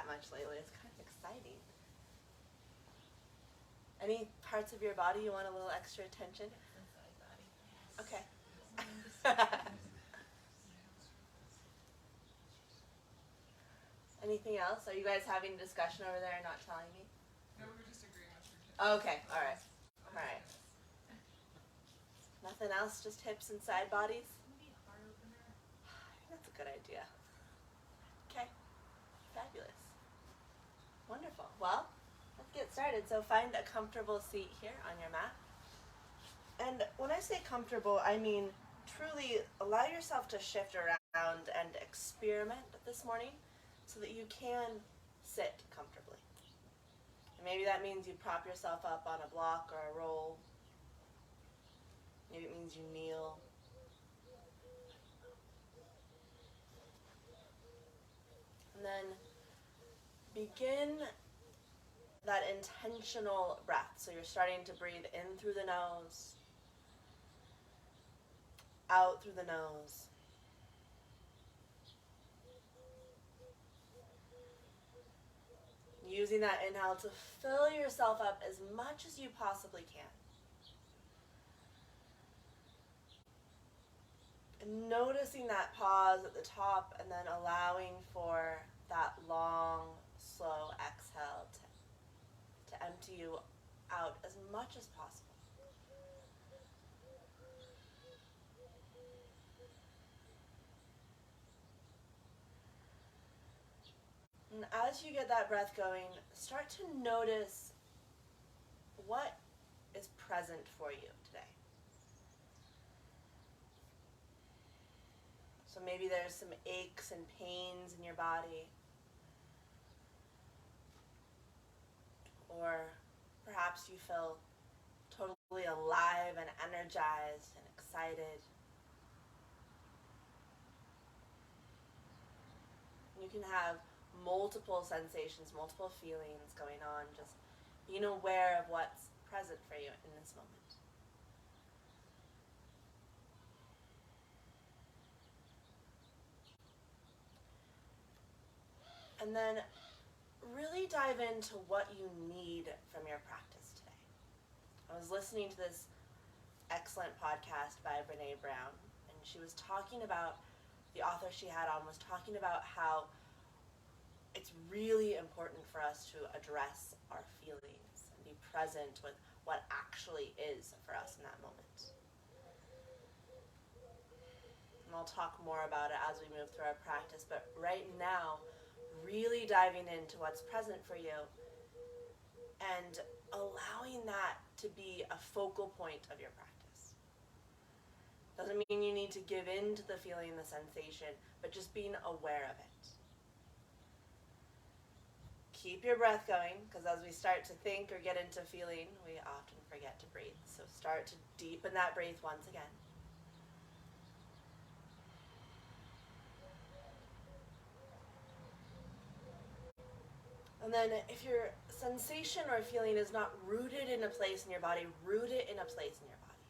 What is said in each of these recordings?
much lately. It's kind of exciting. Any parts of your body you want a little extra attention? Okay. Anything else? Are you guys having a discussion over there and not telling me? No, we were just agreeing with your Okay, all right. All right. Nothing else? Just hips and side bodies? Maybe a heart opener. That's a good idea. Okay. Fabulous. Wonderful. Well, let's get started. So find a comfortable seat here on your mat. And when I say comfortable, I mean truly allow yourself to shift around and experiment this morning so that you can sit comfortably. And maybe that means you prop yourself up on a block or a roll. Maybe it means you kneel. And then begin that intentional breath. So you're starting to breathe in through the nose, out through the nose. Using that inhale to fill yourself up as much as you possibly can. And noticing that pause at the top and then allowing for that long, slow exhale to empty you out as much as possible. And as you get that breath going, start to notice what is present for you today. So maybe there's some aches and pains in your body. Or perhaps you feel totally alive and energized and excited. You can have multiple sensations, multiple feelings going on, just being aware of what's present for you in this moment. And then really dive into what you need from your practice today. I was listening to this excellent podcast by Brené Brown, and she was talking about, the author she had on was talking about how it's really important for us to address our feelings and be present with what actually is for us in that moment. And I'll talk more about it as we move through our practice, but right now, really diving into what's present for you and allowing that to be a focal point of your practice. Doesn't mean you need to give in to the feeling, the sensation, but just being aware of it. Keep your breath going, because as we start to think or get into feeling, we often forget to breathe. So start to deepen that breath once again. And then if your sensation or feeling is not rooted in a place in your body, root it in a place in your body.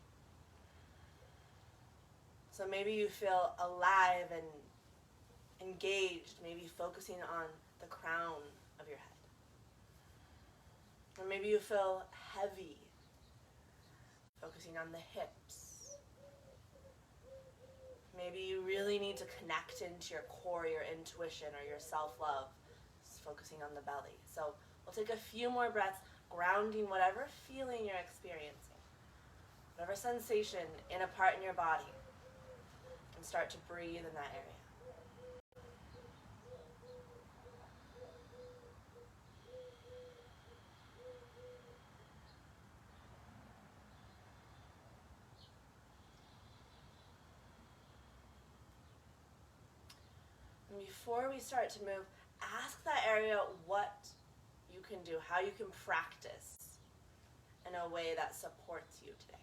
So maybe you feel alive and engaged, maybe focusing on the crown of your head. Or maybe you feel heavy, focusing on the hips. Maybe you really need to connect into your core, your intuition, or your self-love, focusing on the belly. So we'll take a few more breaths, grounding whatever feeling you're experiencing, whatever sensation in a part in your body, and start to breathe in that area. And before we start to move, ask that area what you can do, how you can practice in a way that supports you today.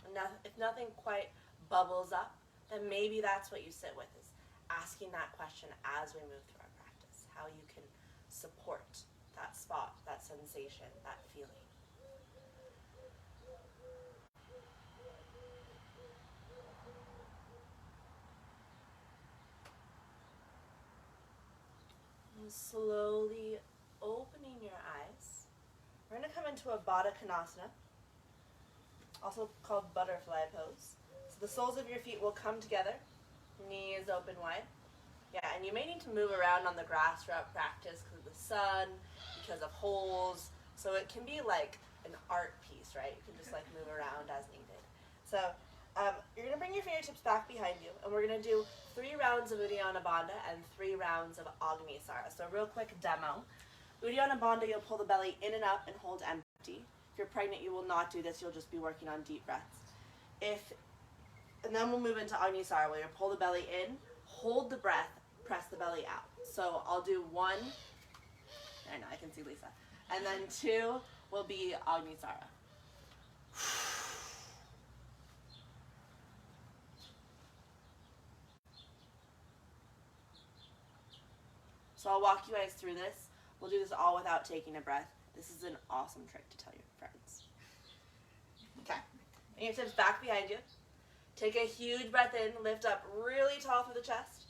And if nothing quite bubbles up, then maybe that's what you sit with, is asking that question as we move through our practice, how you can support that spot, that sensation, that feeling. And slowly opening your eyes, we're going to come into a Baddha Konasana, also called butterfly pose. So the soles of your feet will come together, knees open wide. Yeah, and you may need to move around on the grass throughout practice because of the sun, because of holes. So it can be like an art piece, right? You can just like move around as needed. So you're going to bring your fingertips back behind you, and we're going to do 3 rounds of Uddiyana Bandha and 3 rounds of Agnisara. So a real quick demo. Uddiyana Bandha, you'll pull the belly in and up and hold empty. If you're pregnant, you will not do this. You'll just be working on deep breaths. And then we'll move into Agnisara, where you pull the belly in, hold the breath, press the belly out. So I'll do 1. I know, I can see Lisa. And then 2 will be Agnisara. So I'll walk you guys through this. We'll do this all without taking a breath. This is an awesome trick to tell your friends. Okay. Fingertips back behind you. Take a huge breath in. Lift up really tall through the chest.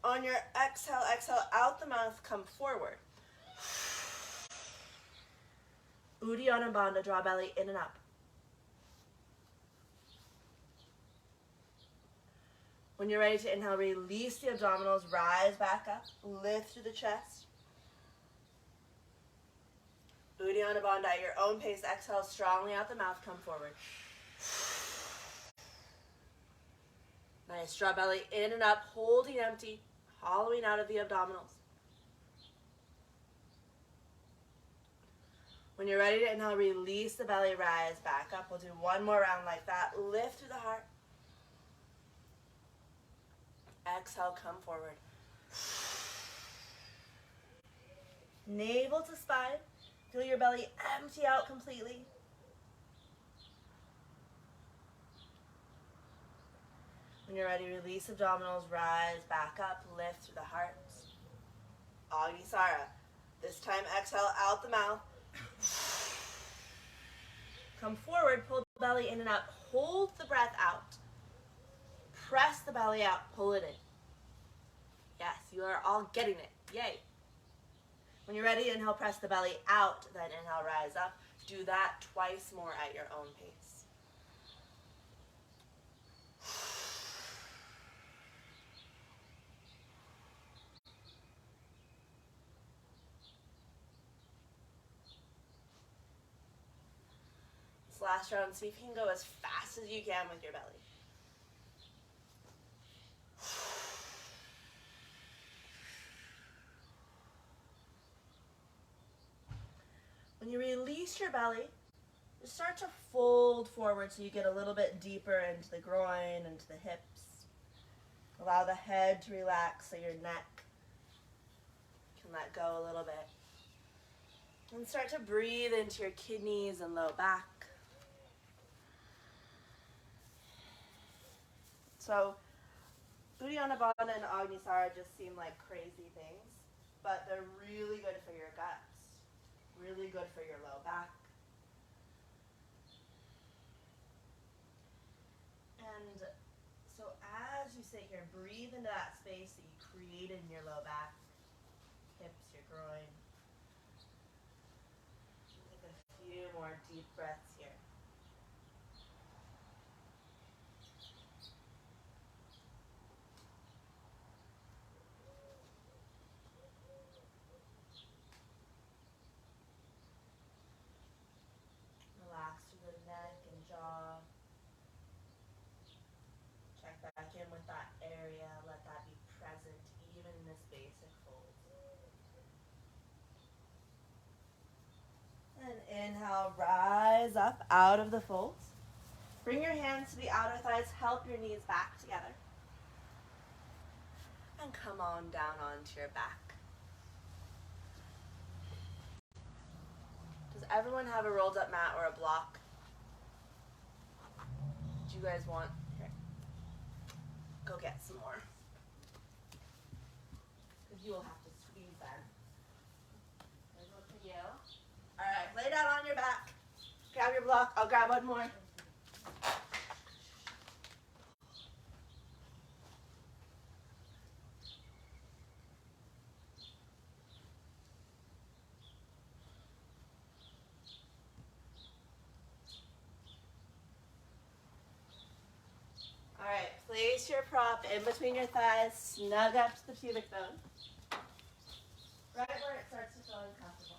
On your exhale, exhale out the mouth, come forward. Uddiyana Bandha, draw belly in and up. When you're ready to inhale, release the abdominals, rise back up, lift through the chest. Uddiyana Bandha at your own pace, exhale strongly out the mouth, come forward. Nice, draw belly in and up, holding empty, hollowing out of the abdominals. When you're ready to inhale, release the belly, rise back up. We'll do 1 more round like that. Lift through the heart. Exhale, come forward. Navel to spine. Feel your belly empty out completely. When you're ready, release abdominals, rise back up, lift through the heart. Agnisara. This time, exhale out the mouth. Come forward, pull the belly in and up. Hold the breath out. Press the belly out, pull it in. Yes, you are all getting it. Yay. When you're ready, inhale, press the belly out, then inhale, rise up. Do that twice more at your own pace. This last round, see if you can go as fast as you can with your belly. When you release your belly, you start to fold forward so you get a little bit deeper into the groin, into the hips. Allow the head to relax so your neck can let go a little bit. And start to breathe into your kidneys and low back. So, Uddiyana Bandha and Agnisara just seem like crazy things, but they're really good for your guts. Really good for your low back. And so as you sit here, breathe into that space that you created in your low back, hips, your groin. Take a few more deep breaths here. Relax through the neck and jaw. Check back in with that area. Let that be present even in this basic fold. And inhale, rise up out of the folds. Bring your hands to the outer thighs. Help your knees back together. And come on down onto your back. Does everyone have a rolled up mat or a block? Do you guys want? Here. Go get some more. Because you will have to squeeze them. There's one for you. Alright, lay down on your back. Grab your block. I'll grab one more. Place your prop in between your thighs, snug up to the pubic bone. Right where it starts to feel uncomfortable.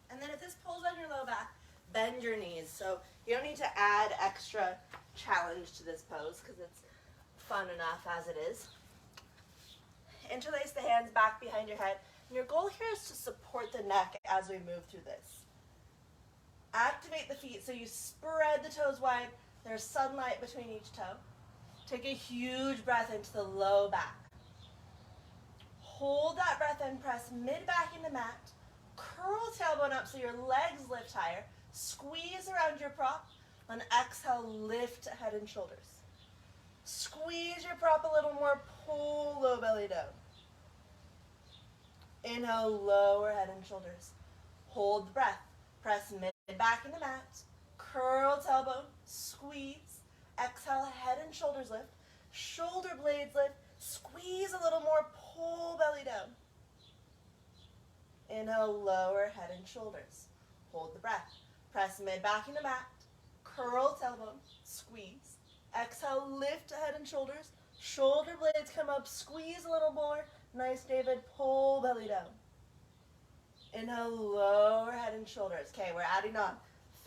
And then if this pulls on your low back, bend your knees. So you don't need to add extra challenge to this pose because it's fun enough as it is. Interlace the hands back behind your head. And your goal here is to support the neck as we move through this. Activate the feet so you spread the toes wide. There's sunlight between each toe. Take a huge breath into the low back. Hold that breath in, press mid-back into mat. Curl tailbone up so your legs lift higher. Squeeze around your prop. On exhale, lift head and shoulders. Squeeze your prop a little more, pull low belly down. Inhale, lower head and shoulders. Hold the breath. Press mid-back into mat. Curl tailbone, squeeze. Exhale, head and shoulders lift. Shoulder blades lift. Squeeze a little more, pull belly down. Inhale, lower head and shoulders. Hold the breath. Press mid-back into mat. Curl tailbone, squeeze. Exhale, lift head and shoulders. Shoulder blades come up, squeeze a little more. Nice, David. Pull belly down. Inhale, lower head and shoulders. Okay, we're adding on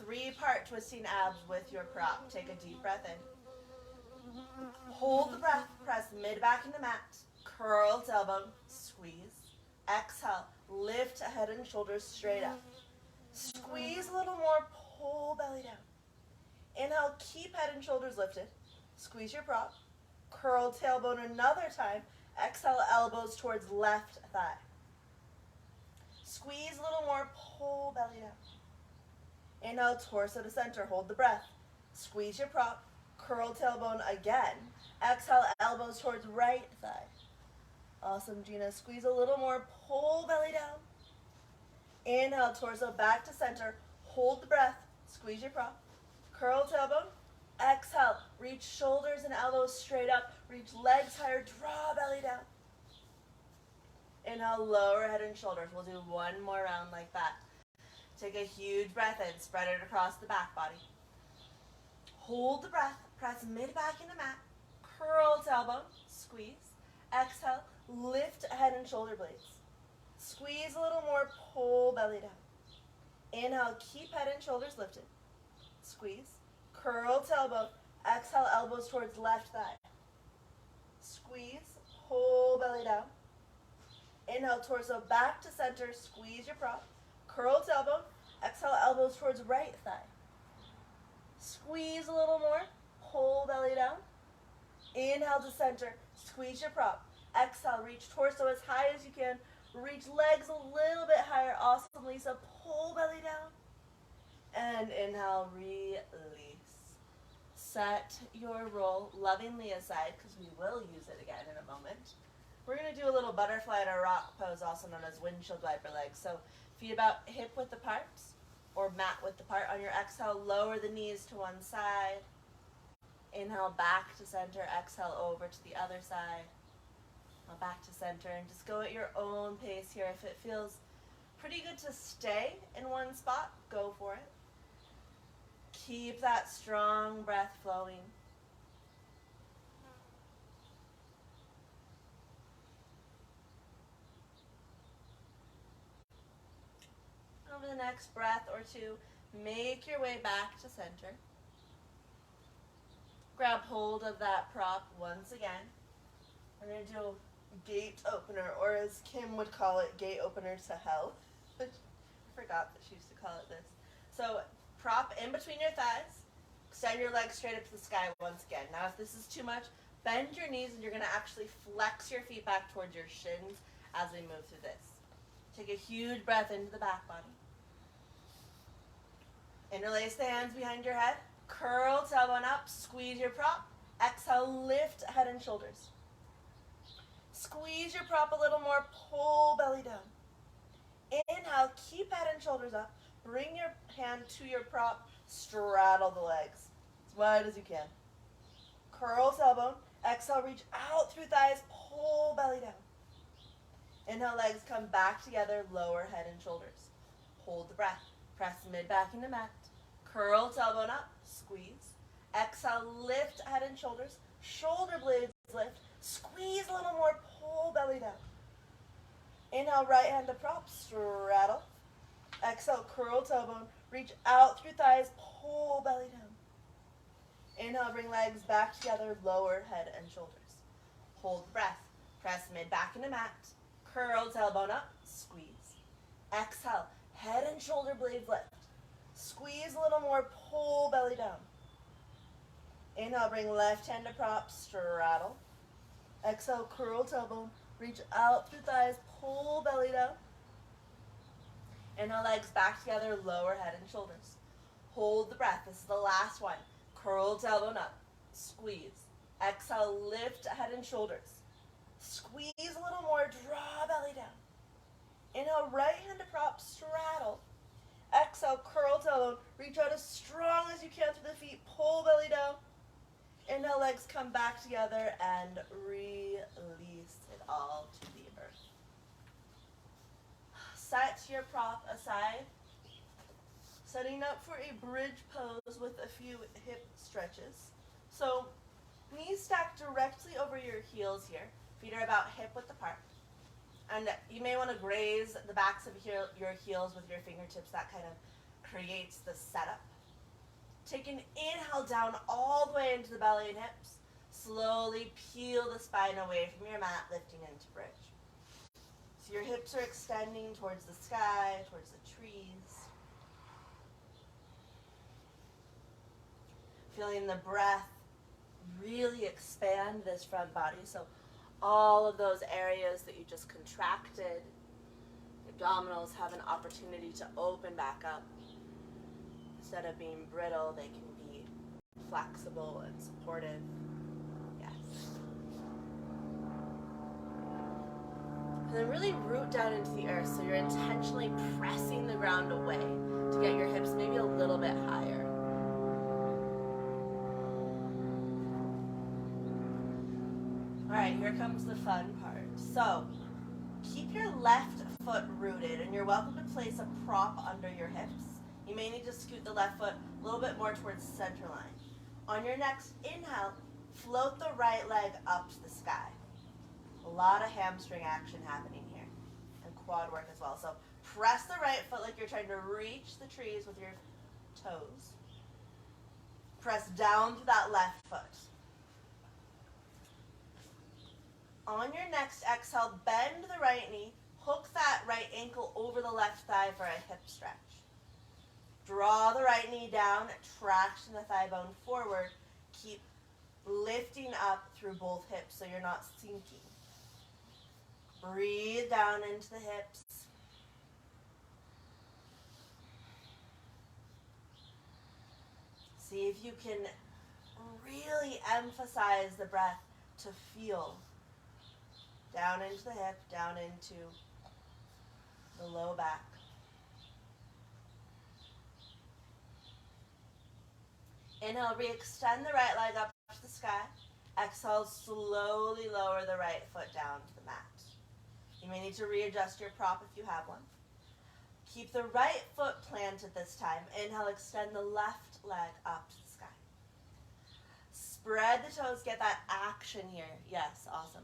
3-part twisting abs with your prop. Take a deep breath in. Hold the breath. Press mid-back into mat. Curl tailbone, squeeze. Exhale, lift head and shoulders straight up. Squeeze a little more, pull belly down. Inhale, keep head and shoulders lifted. Squeeze your prop. Curl tailbone another time. Exhale, elbows towards left thigh. Squeeze a little more, pull belly down. Inhale, torso to center, hold the breath. Squeeze your prop. Curl tailbone again. Exhale, elbows towards right thigh. Awesome, Gina. Squeeze a little more, pull belly down. Inhale, torso back to center. Hold the breath. Squeeze your prop. Curl tailbone. Exhale, reach shoulders and elbows straight up. Reach legs higher, draw belly down. Inhale, lower head and shoulders. We'll do one more round like that. Take a huge breath in, spread it across the back body. Hold the breath, press mid-back into mat. Curl tailbone, squeeze. Exhale, lift head and shoulder blades. Squeeze a little more, pull belly down. Inhale, keep head and shoulders lifted. Squeeze. Curl tailbone. Exhale, elbows towards left thigh. Squeeze, pull belly down. Inhale, torso back to center. Squeeze your prop. Curl tailbone. Exhale, elbows towards right thigh. Squeeze a little more. Pull belly down. Inhale to center. Squeeze your prop. Exhale, reach torso as high as you can. Reach legs a little bit higher. Awesome, Lisa. Pull belly down. And inhale, release. Set your roll lovingly aside because we will use it again in a moment. We're going to do a little butterfly in a rock pose, also known as windshield wiper legs. So feet about hip width apart or mat width apart. On your exhale, lower the knees to one side. Inhale, back to center. Exhale, over to the other side. Now back to center. And just go at your own pace here. If it feels pretty good to stay in one spot, go for it. Keep that strong breath flowing. Over the next breath or two, make your way back to center. Grab hold of that prop once again. We're going to do gate opener, or as Kim would call it, gate opener to hell. I forgot that she used to call it this. So prop in between your thighs. Extend your legs straight up to the sky once again. Now if this is too much, bend your knees and you're going to actually flex your feet back towards your shins as we move through this. Take a huge breath into the back body. Interlace the hands behind your head. Curl tailbone up. Squeeze your prop. Exhale, lift head and shoulders. Squeeze your prop a little more. Pull belly down. Inhale, keep head and shoulders up. Bring your hand to your prop. Straddle the legs as wide as you can. Curl tailbone. Exhale, reach out through thighs. Pull belly down. Inhale, legs come back together. Lower head and shoulders. Hold the breath. Press mid back into mat. Curl tailbone up. Squeeze. Exhale, lift head and shoulders. Shoulder blades lift. Squeeze a little more, pull belly down. Inhale, right hand to prop, straddle. Exhale, curl tailbone. Reach out through thighs, pull belly down. Inhale, bring legs back together, lower head and shoulders. Hold the breath. Press mid back into mat. Curl tailbone up, squeeze. Exhale, head and shoulder blades lift. Squeeze a little more, pull belly down. Inhale, bring left hand to prop, straddle. Exhale, curl tailbone. Reach out through thighs, pull belly down. Inhale, legs back together, lower head and shoulders. Hold the breath. This is the last one. Curl tailbone up, squeeze. Exhale, lift head and shoulders. Squeeze a little more, draw belly down. Inhale, right hand to prop, straddle. Exhale, curl tailbone. Reach out as strong as you can through the feet, pull belly down. Inhale, legs come back together and release it all to the earth. Set your prop aside. Setting up for a bridge pose with a few hip stretches. So, knees stacked directly over your heels here. Feet are about hip width apart. And you may want to graze the backs of your heels with your fingertips. That kind of creates the setup. Take an inhale down all the way into the belly and hips. Slowly peel the spine away from your mat, lifting into bridge. So your hips are extending towards the sky, towards the trees. Feeling the breath really expand this front body. So all of those areas that you just contracted, abdominals have an opportunity to open back up. Instead of being brittle, they can be flexible and supportive. Yes. And then really root down into the earth, so you're intentionally pressing the ground away to get your hips maybe a little bit higher. All right, here comes the fun part. So, keep your left foot rooted, and you're welcome to place a prop under your hips. You may need to scoot the left foot a little bit more towards the center line. On your next inhale, float the right leg up to the sky. A lot of hamstring action happening here, and quad work as well. So press the right foot like you're trying to reach the trees with your toes. Press down to that left foot. On your next exhale, bend the right knee, hook that right ankle over the left thigh for a hip stretch. Draw the right knee down, traction the thigh bone forward. Keep lifting up through both hips so you're not sinking. Breathe down into the hips. See if you can really emphasize the breath to feel. Down into the hip, down into the low back. Inhale, re-extend the right leg up to the sky. Exhale, slowly lower the right foot down to the mat. You may need to readjust your prop if you have one. Keep the right foot planted this time. Inhale, extend the left leg up to the sky. Spread the toes, get that action here. Yes, awesome.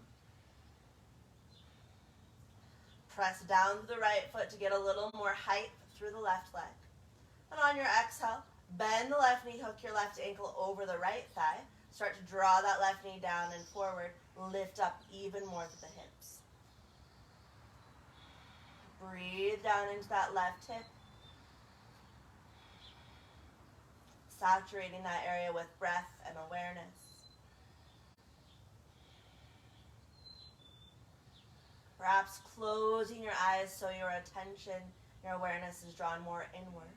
Press down to the right foot to get a little more height through the left leg. And on your exhale, bend the left knee, hook your left ankle over the right thigh. Start to draw that left knee down and forward. Lift up even more to the hips. Breathe down into that left hip. Saturating that area with breath and awareness. Perhaps closing your eyes so your attention, your awareness is drawn more inward.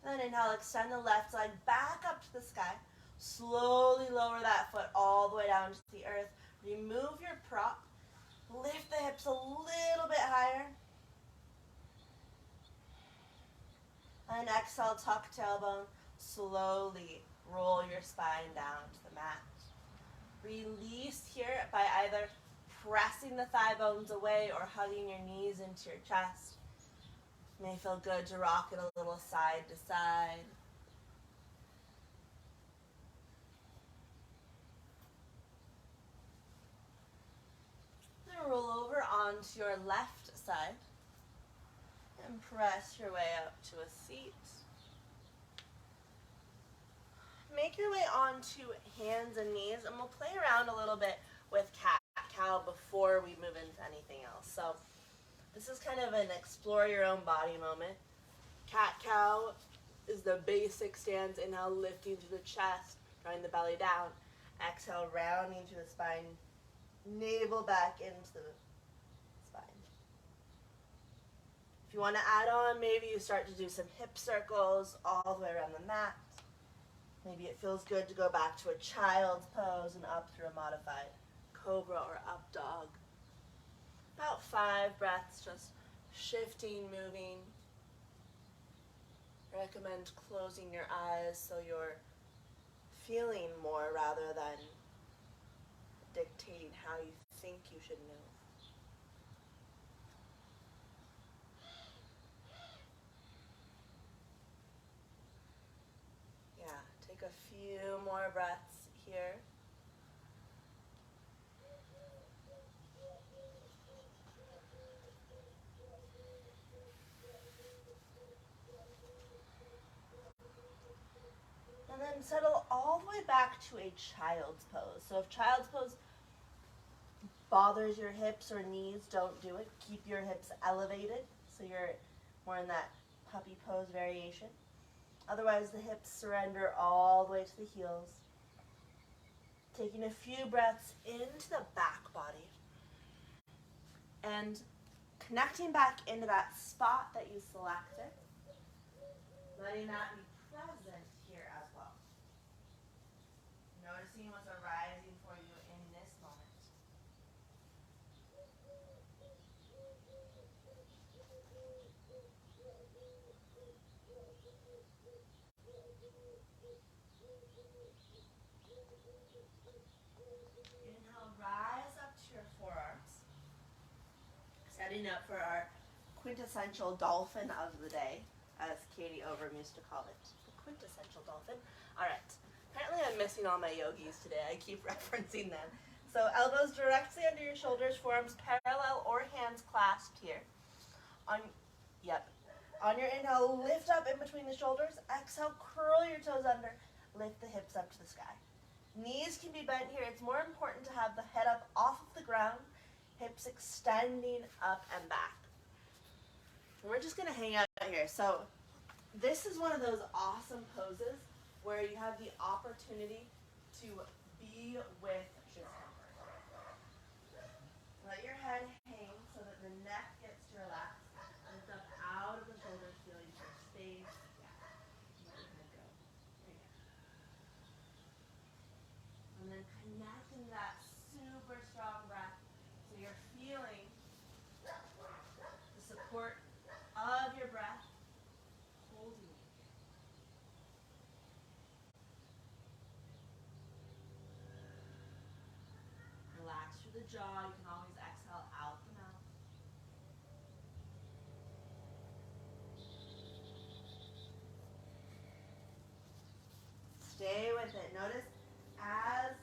Then inhale, extend the left leg back up to the sky. Slowly lower that foot all the way down to the earth. Remove your prop. Lift the hips a little bit higher. And exhale, tuck tailbone. Slowly roll your spine down to the mat. Release here by either pressing the thigh bones away or hugging your knees into your chest. May feel good to rock it a little side to side. Then roll over onto your left side and press your way up to a seat. Make your way onto hands and knees, and we'll play around a little bit with cat-cow before we move into anything else. So this is kind of an explore your own body moment. Cat-cow is the basic stance. Inhale, lifting to the chest, drawing the belly down. Exhale, rounding to the spine, navel back into the spine. If you want to add on, maybe you start to do some hip circles all the way around the mat. Maybe it feels good to go back to a child's pose and up through a modified cobra or up dog. About 5 breaths, just shifting, moving. Recommend closing your eyes so you're feeling more rather than dictating how you think you should move. Take a few more breaths here. And then settle all the way back to a child's pose. So if child's pose bothers your hips or knees, don't do it. Keep your hips elevated so you're more in that puppy pose variation. Otherwise, the hips surrender all the way to the heels. Taking a few breaths into the back body. And connecting back into that spot that you selected. Letting that be present here as well. Noticing what's arising for you in this moment. Inhale, rise up to your forearms. Setting up for our quintessential dolphin of the day, as Katie Overham used to call it. The quintessential dolphin. All right. Apparently I'm missing all my yogis today. I keep referencing them. So elbows directly under your shoulders, forearms parallel or hands clasped here. On your inhale, lift up in between the shoulders. Exhale, curl your toes under. Lift the hips up to the sky. Knees can be bent here. It's more important to have the head up off of the ground, hips extending up and back. We're just going to hang out here. So this is one of those awesome poses where you have the opportunity to be with discomfort. Let your head hang so that the neck gets to relax. Lift up out of the shoulders, feeling for space. Let your head go. There you go. And then connecting that super strong breath so you're feeling the support of your breath holding you. Relax through the jaw. You can always exhale out the mouth. Stay with it. Notice as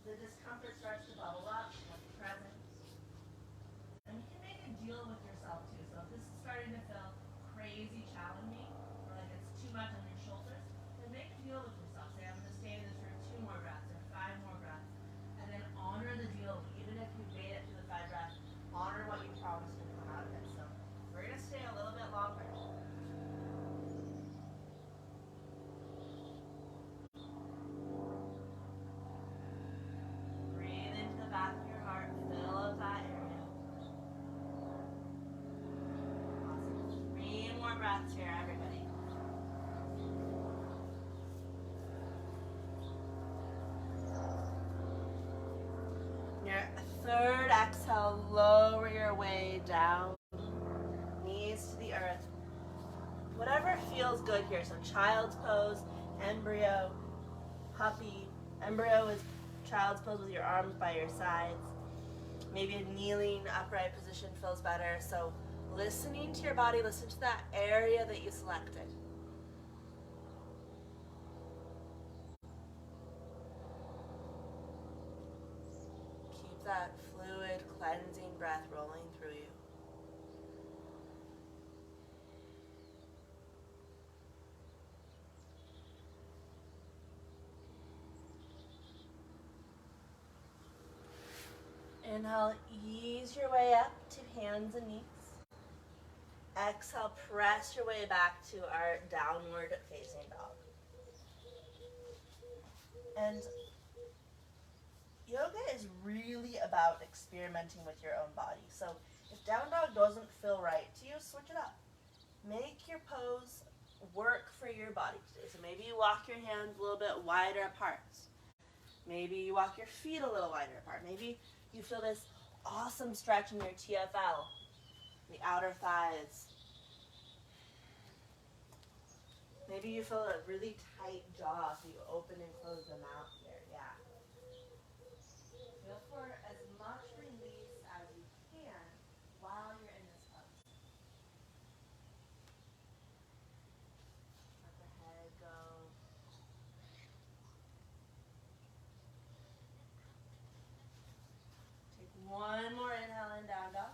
the discomfort starts to bubble up, be present. And you can make a deal with yourself too. So if this is starting to feel crazy challenging, or like it's too much on your shoulders, then make a deal with yourself. Say, I'm going to stay in this for 2 more breaths or 5 more breaths. And then honor the deal. Even if you made it to the 5 breaths, honor what you promised to come out of it. So we're going to stay a little bit longer. Breathe into the back of your heart. Fill up that area. Awesome. 3 more breaths here, everybody. Your third exhale, lower your way down, knees to the earth. Whatever feels good here. So child's pose, embryo, puppy. Embryo is child's pose with your arms by your sides. Maybe a kneeling upright position feels better. So Listening to your body, listen to that area that you selected. Keep that fluid, cleansing breath rolling through you. Inhale, ease your way up to hands and knees. Exhale, press your way back to our downward facing dog. And yoga is really about experimenting with your own body. So if down dog doesn't feel right to you, switch it up. Make your pose work for your body today. So maybe you walk your hands a little bit wider apart. Maybe you walk your feet a little wider apart. Maybe you feel this awesome stretch in your TFL, the outer thighs. Maybe you feel a really tight jaw, so you open and close the mouth here. Yeah. Feel for as much release as you can while you're in this pose. Let the head go. Take one more inhale in, down dog.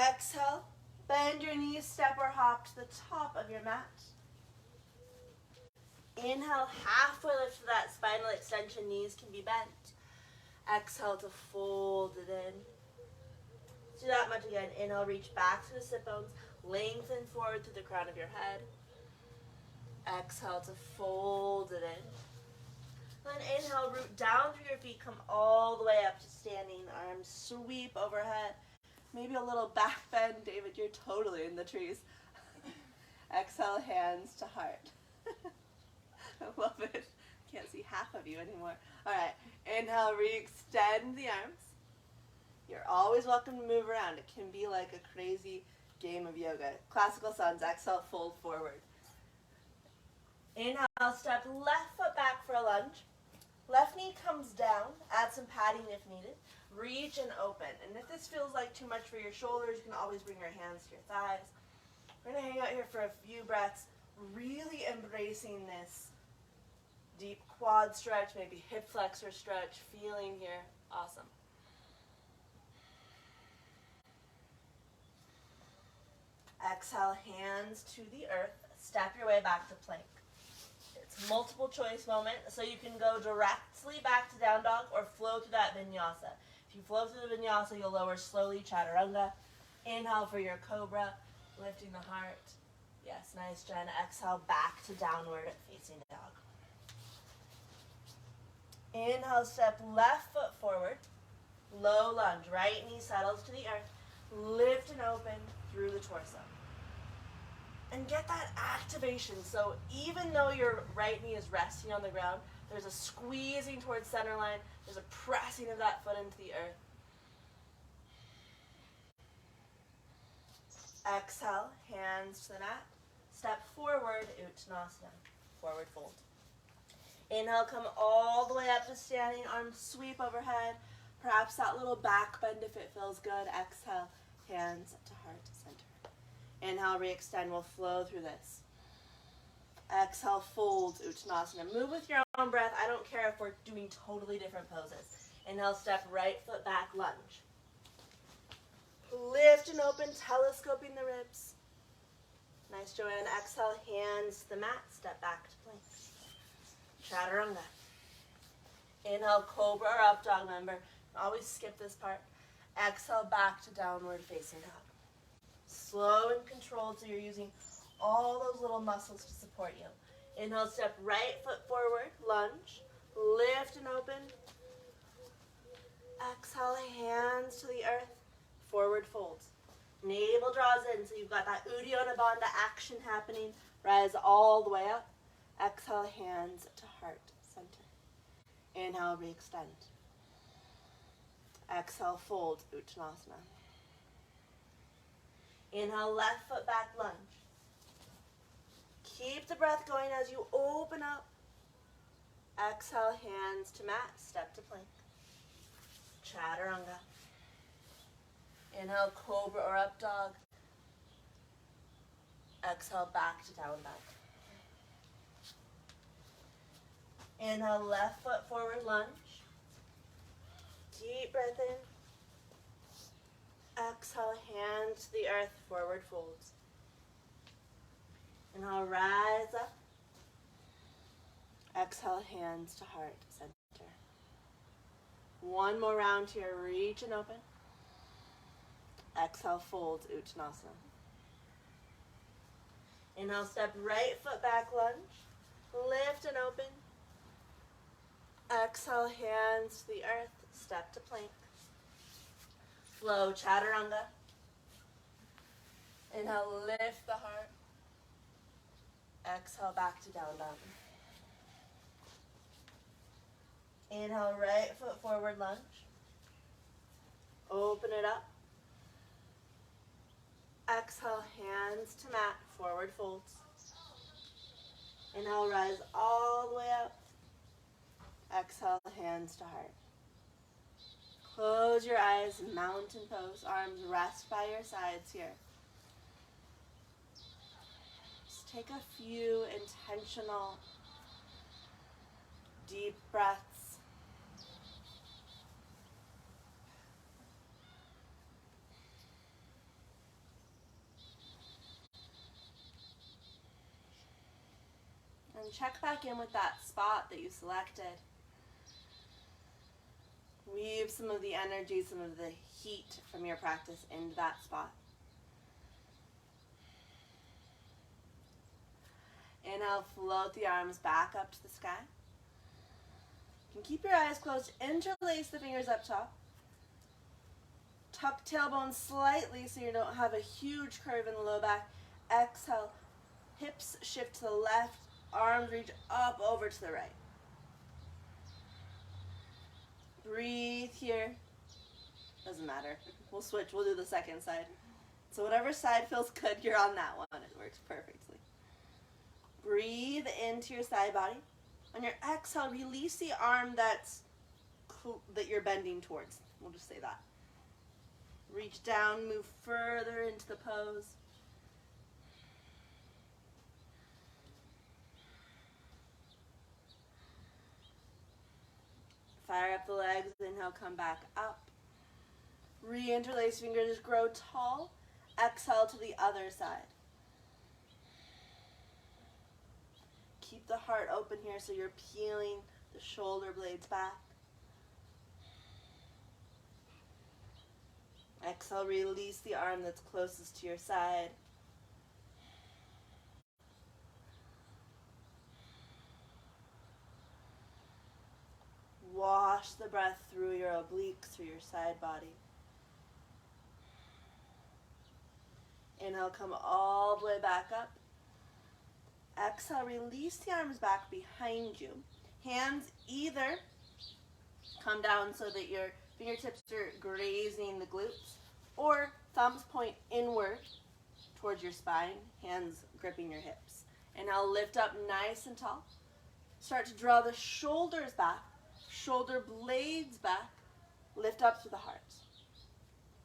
Exhale, bend your knees, step or hop to the top of your mat. Inhale, halfway lift to that spinal extension, knees can be bent. Exhale to fold it in. Do that much again. Inhale, reach back to the sit bones, lengthen forward to the crown of your head. Exhale to fold it in. Then inhale, root down through your feet, come all the way up to standing, arms sweep overhead. Maybe a little back bend. David, you're totally in the trees. Exhale, hands to heart. I love it. Can't see half of you anymore. All right, inhale, re-extend the arms. You're always welcome to move around. It can be like a crazy game of yoga. Classical Suns, exhale, fold forward. Inhale, step left foot back for a lunge. Left knee comes down. Add some padding if needed. Reach and open. And if this feels like too much for your shoulders, you can always bring your hands to your thighs. We're going to hang out here for a few breaths, really embracing this deep quad stretch, maybe hip flexor stretch, feeling here. Awesome. Exhale, hands to the earth. Step your way back to plank. It's multiple choice moment, so you can go directly back to down dog or flow through that vinyasa. If you flow through the vinyasa, you'll lower slowly, chaturanga. Inhale for your cobra, lifting the heart. Yes, nice, Jen. Exhale, back to downward facing dog. Inhale, step left foot forward. Low lunge, right knee settles to the earth. Lift and open through the torso. And get that activation. So even though your right knee is resting on the ground, there's a squeezing towards center line. There's a pressing of that foot into the earth. Exhale, hands to the mat. Step forward, Uttanasana, forward fold. Inhale, come all the way up to standing, arms sweep overhead. Perhaps that little back bend if it feels good. Exhale, hands to heart center. Inhale, re-extend, we'll flow through this. Exhale, fold, Uttanasana. Move with your own breath. I don't care if we're doing totally different poses. Inhale, step right foot back, lunge. Lift and open, telescoping the ribs. Nice, Joanne. Exhale, hands to the mat, step back to plank. Chaturanga. Inhale, cobra or up dog, member. Always skip this part. Exhale, back to downward facing dog. Slow and controlled, so you're using all those little muscles to support you. Inhale, step right foot forward, lunge. Lift and open. Exhale, hands to the earth, forward fold. Navel draws in, so you've got that Uddiyana Bandha action happening. Rise all the way up. Exhale, hands to heart center. Inhale, re-extend. Exhale, fold, Uttanasana. Inhale, left foot back, lunge. Keep the breath going as you open up. Exhale, hands to mat, step to plank. Chaturanga. Inhale, cobra or up dog. Exhale, back to down dog. Inhale, left foot forward lunge. Deep breath in. Exhale, hand to the earth, forward folds. Inhale, rise up. Exhale, hands to heart, center. One more round here, reach and open. Exhale, folds, Uttanasana. Inhale, step right foot back, lunge. Lift and open. Exhale, hands to the earth, step to plank. Flow, chaturanga. Inhale, lift the heart. Exhale, back to down dog. Inhale, right foot forward lunge. Open it up. Exhale, hands to mat, forward folds. Inhale, rise all the way up. Exhale, hands to heart. Close your eyes, mountain pose. Arms rest by your sides here. Just take a few intentional, deep breaths. And check back in with that spot that you selected. Weave some of the energy, some of the heat from your practice into that spot. Inhale, float the arms back up to the sky. You can keep your eyes closed, interlace the fingers up top. Tuck tailbone slightly so you don't have a huge curve in the low back. Exhale, hips shift to the left, arms reach up over to the right. Breathe here. Doesn't matter. We'll switch. We'll do the second side. So whatever side feels good, you're on that one. It works perfectly. Breathe into your side body. On your exhale, release the arm that you're bending towards. We'll just say that. Reach down, move further into the pose. Fire up the legs, inhale, come back up. Re-interlace fingers, grow tall. Exhale to the other side. Keep the heart open here so you're peeling the shoulder blades back. Exhale, release the arm that's closest to your side. Wash the breath through your obliques, through your side body. Inhale, come all the way back up. Exhale, release the arms back behind you. Hands either come down so that your fingertips are grazing the glutes, or thumbs point inward towards your spine, hands gripping your hips. Inhale, lift up nice and tall. Start to draw the shoulders back, shoulder blades back, lift up through the heart.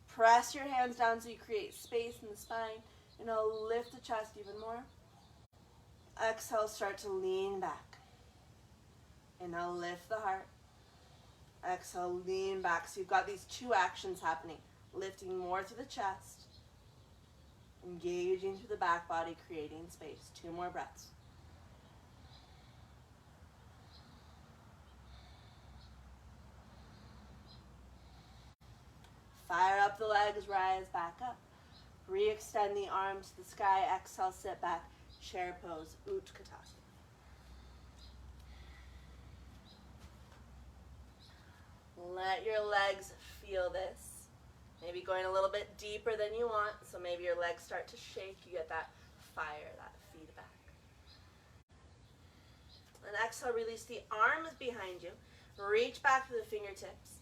Press your hands down so you create space in the spine. Inhale, lift the chest even more. Exhale, start to lean back. Inhale, lift the heart. Exhale, lean back. So you've got these two actions happening. Lifting more through the chest. Engaging through the back body, creating space. 2 more breaths. Fire up the legs, rise back up. Re-extend the arms to the sky. Exhale, sit back. Chair pose, Utkatasana. Let your legs feel this. Maybe going a little bit deeper than you want, so maybe your legs start to shake. You get that fire, that feedback. And exhale, release the arms behind you. Reach back to the fingertips.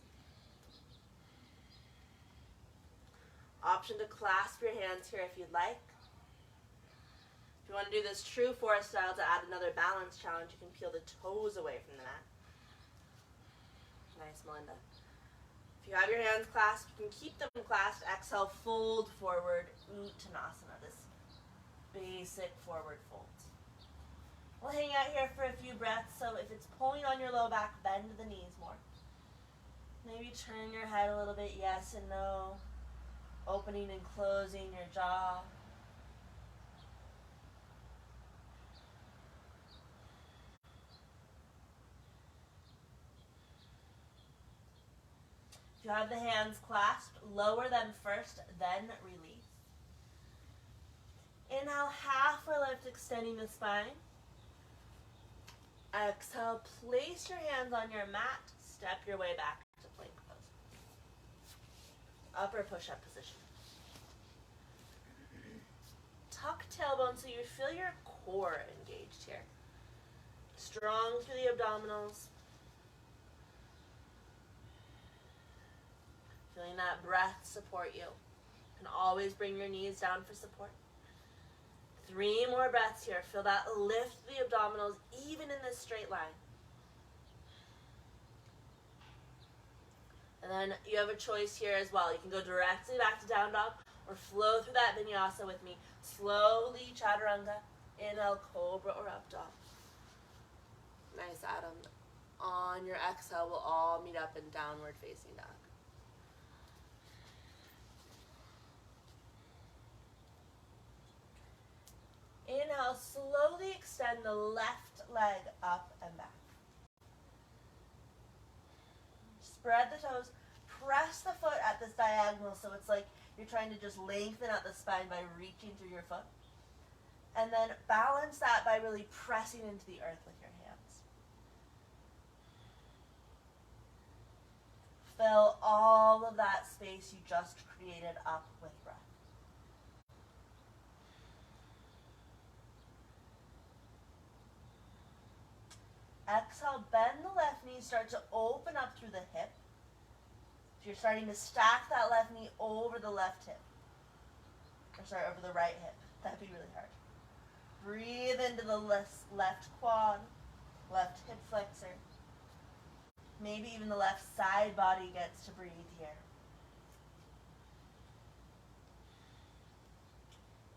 Option to clasp your hands here if you'd like. If you want to do this true forest style to add another balance challenge, you can peel the toes away from the mat. Nice, Melinda. If you have your hands clasped, you can keep them clasped. Exhale, fold forward, Uttanasana, this basic forward fold. We'll hang out here for a few breaths, so if it's pulling on your low back, bend the knees more. Maybe turn your head a little bit, yes and no. Opening and closing your jaw. If you have the hands clasped, lower them first, then release. Inhale, halfway lift, extending the spine. Exhale, place your hands on your mat, step your way back to plank pose. Upper push-up position. Tuck tailbone so you feel your core engaged here. Strong through the abdominals. Feeling that breath support you. You can always bring your knees down for support. 3 more breaths here. Feel that lift the abdominals even in this straight line. And then you have a choice here as well. You can go directly back to down dog or flow through that vinyasa with me. Slowly chaturanga. Inhale, cobra or up dog. Nice, Adam. On your exhale, we'll all meet up in downward facing dog. Inhale, slowly extend the left leg up and back. Spread the toes. Press the foot at this diagonal so it's like you're trying to just lengthen out the spine by reaching through your foot. And then balance that by really pressing into the earth with your hands. Fill all of that space you just created up with breath. Exhale, bend the left knee, start to open up through the hip. So you're starting to stack that left knee over the left hip. Over the right hip. That'd be really hard. Breathe into the left quad, left hip flexor. Maybe even the left side body gets to breathe here.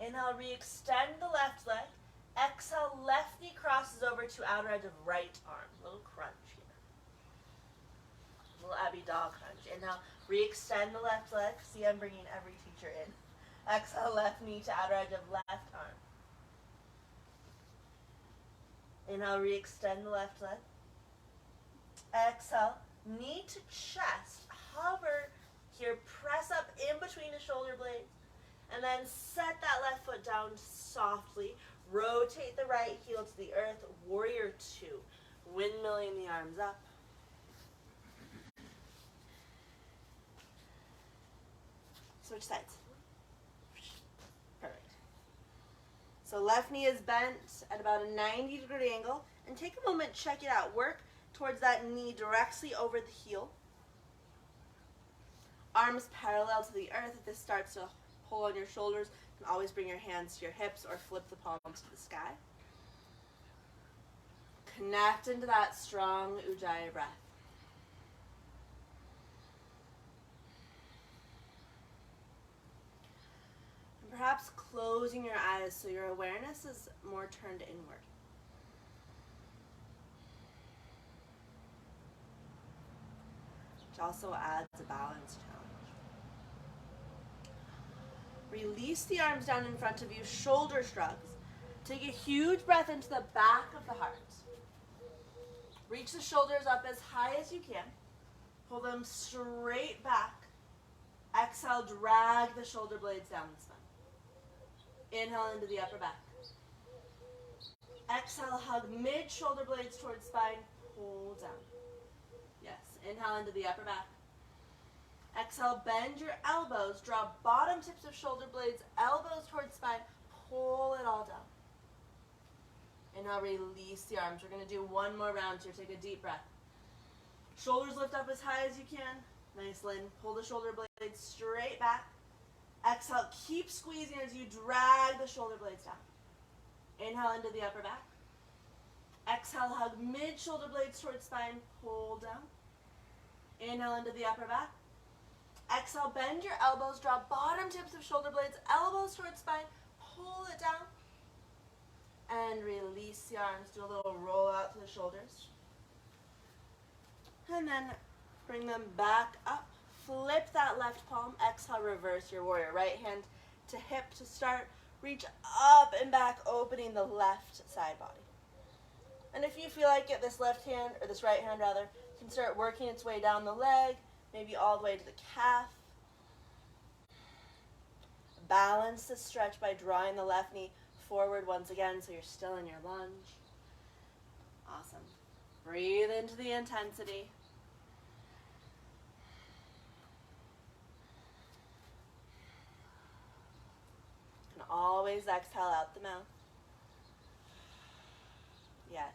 Inhale, re-extend the left leg. Exhale, left knee crosses over to outer edge of right arm. A little crunch here. A little Abby dog crunch. Inhale, re-extend the left leg. See, I'm bringing every teacher in. Exhale, left knee to outer edge of left arm. Inhale, re-extend the left leg. Exhale, knee to chest. Hover here, press up in between the shoulder blades. And then set that left foot down softly. Rotate the right heel to the earth. Warrior 2. Windmilling the arms up. Switch sides. Perfect. So left knee is bent at about a 90-degree angle. And take a moment, check it out. Work towards that knee directly over the heel. Arms parallel to the earth. If this starts to pull on your shoulders, you can always bring your hands to your hips or flip the palms to the sky. Connect into that strong Ujjayi breath. And perhaps closing your eyes so your awareness is more turned inward. Which also adds a balance challenge. Release the arms down in front of you, shoulder shrugs. Take a huge breath into the back of the heart. Reach the shoulders up as high as you can. Pull them straight back. Exhale, drag the shoulder blades down the spine. Inhale into the upper back. Exhale, hug mid-shoulder blades towards spine. Pull down. Yes, inhale into the upper back. Exhale, bend your elbows, draw bottom tips of shoulder blades, elbows towards spine, pull it all down. Inhale, release the arms. We're going to do one more round here. Take a deep breath. Shoulders lift up as high as you can. Nice, Lynn. Pull the shoulder blades straight back. Exhale, keep squeezing as you drag the shoulder blades down. Inhale into the upper back. Exhale, hug mid-shoulder blades towards spine, pull down. Inhale into the upper back. Exhale, bend your elbows, draw bottom tips of shoulder blades, elbows towards spine, pull it down, and release the arms. Do a little roll out to the shoulders. And then bring them back up. Flip that left palm. Exhale, reverse your warrior. Right hand to hip to start. Reach up and back, opening the left side body. And if you feel like it, this left hand, or this right hand rather, can start working its way down the leg, maybe all the way to the calf. Balance the stretch by drawing the left knee forward once again so you're still in your lunge. Awesome. Breathe into the intensity. And always exhale out the mouth. Yes.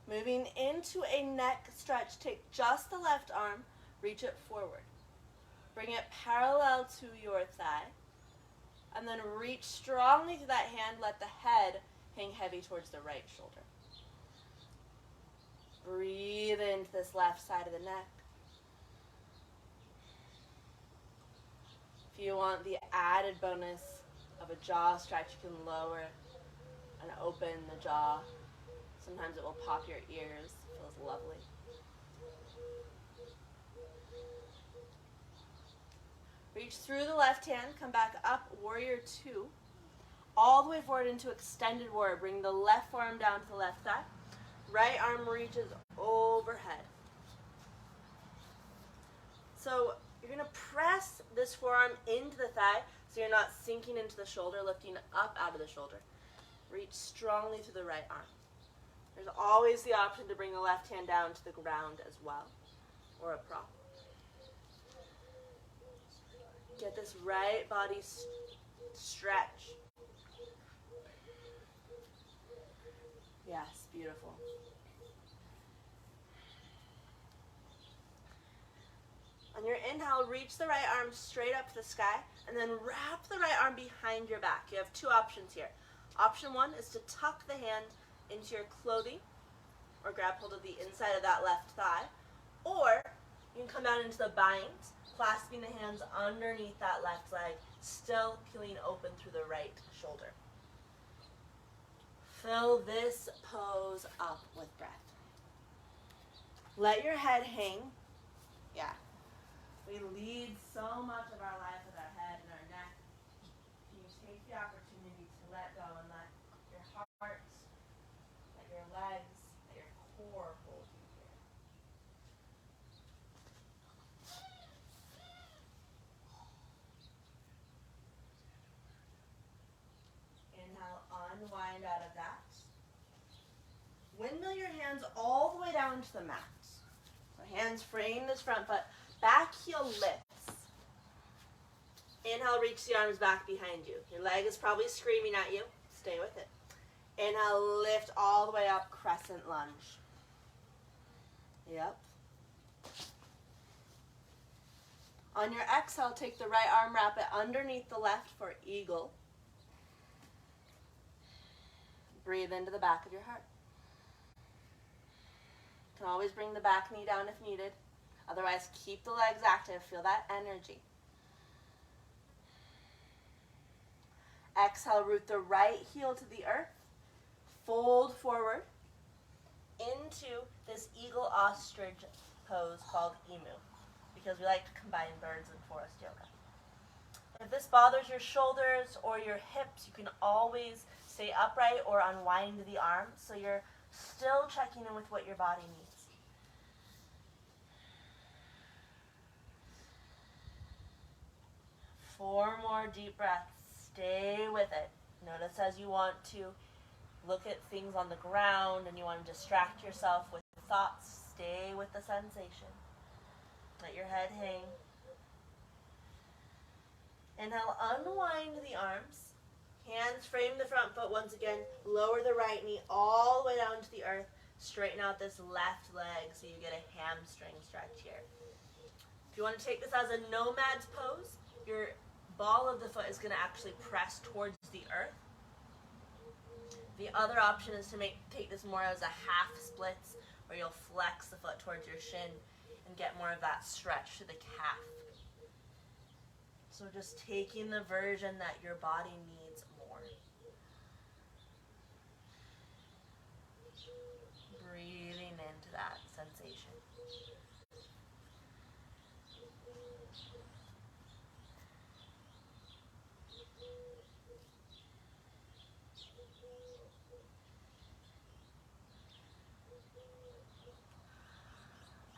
Moving into a neck stretch, take just the left arm, reach it forward. Bring it parallel to your thigh, and then reach strongly through that hand. Let the head hang heavy towards the right shoulder. Breathe into this left side of the neck. If you want the added bonus of a jaw stretch, you can lower and open the jaw. Sometimes it will pop your ears. It feels lovely. Reach through the left hand, come back up, warrior two. All the way forward into extended warrior. Bring the left forearm down to the left thigh. Right arm reaches overhead. So you're going to press this forearm into the thigh so you're not sinking into the shoulder, lifting up out of the shoulder. Reach strongly through the right arm. There's always the option to bring the left hand down to the ground as well, or a prop. Get this right body stretch. Yes, beautiful. On your inhale, reach the right arm straight up to the sky, and then wrap the right arm behind your back. You have two options here. Option one is to tuck the hand into your clothing, or grab hold of the inside of that left thigh, or you can come down into the bind, clasping the hands underneath that left leg, still peeling open through the right shoulder. Fill this pose up with breath. Let your head hang. Yeah. We lead so much of our life with our head and our neck. You take the opportunity to let go and let your heart, let your legs, let your core hold you here. Inhale, unwind out of that. Windmill your hands all the way down to the mat. So hands frame this front foot. Back heel lifts. Inhale, reach the arms back behind you. Your leg is probably screaming at you. Stay with it. Inhale, lift all the way up, crescent lunge. Yep. On your exhale, take the right arm, wrap it underneath the left for eagle. Breathe into the back of your heart. You can always bring the back knee down if needed. Otherwise, keep the legs active. Feel that energy. Exhale, root the right heel to the earth. Fold forward into this eagle ostrich pose called emu, because we like to combine birds and forest yoga. If this bothers your shoulders or your hips, you can always stay upright or unwind the arms so you're still checking in with what your body needs. 4 more deep breaths. Stay with it. Notice as you want to look at things on the ground and you want to distract yourself with thoughts, stay with the sensation. Let your head hang. Inhale, unwind the arms. Hands frame the front foot once again. Lower the right knee all the way down to the earth. Straighten out this left leg so you get a hamstring stretch here. If you want to take this as a nomad's pose, your ball of the foot is going to actually press towards the earth. The other option is to take this more as a half splits, where you'll flex the foot towards your shin and get more of that stretch to the calf So just taking the version that your body needs more. Breathing into that sensation.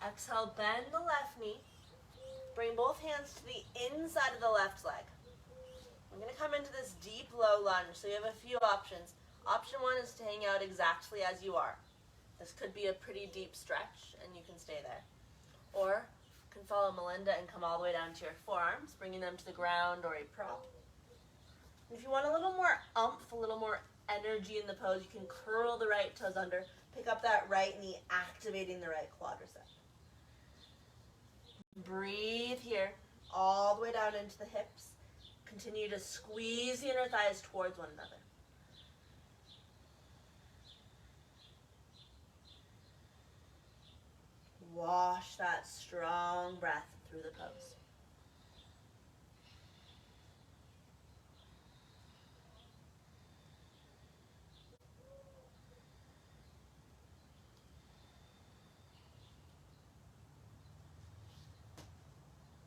Exhale, bend the left knee. Bring both hands to the inside of the left leg. We're going to come into this deep low lunge, so you have a few options. Option one is to hang out exactly as you are. This could be a pretty deep stretch, and you can stay there. Or you can follow Melinda and come all the way down to your forearms, bringing them to the ground or a prop. If you want a little more oomph, a little more energy in the pose, you can curl the right toes under, pick up that right knee, activating the right quadricep. Breathe here, all the way down into the hips. Continue to squeeze the inner thighs towards one another. Wash that strong breath through the pose.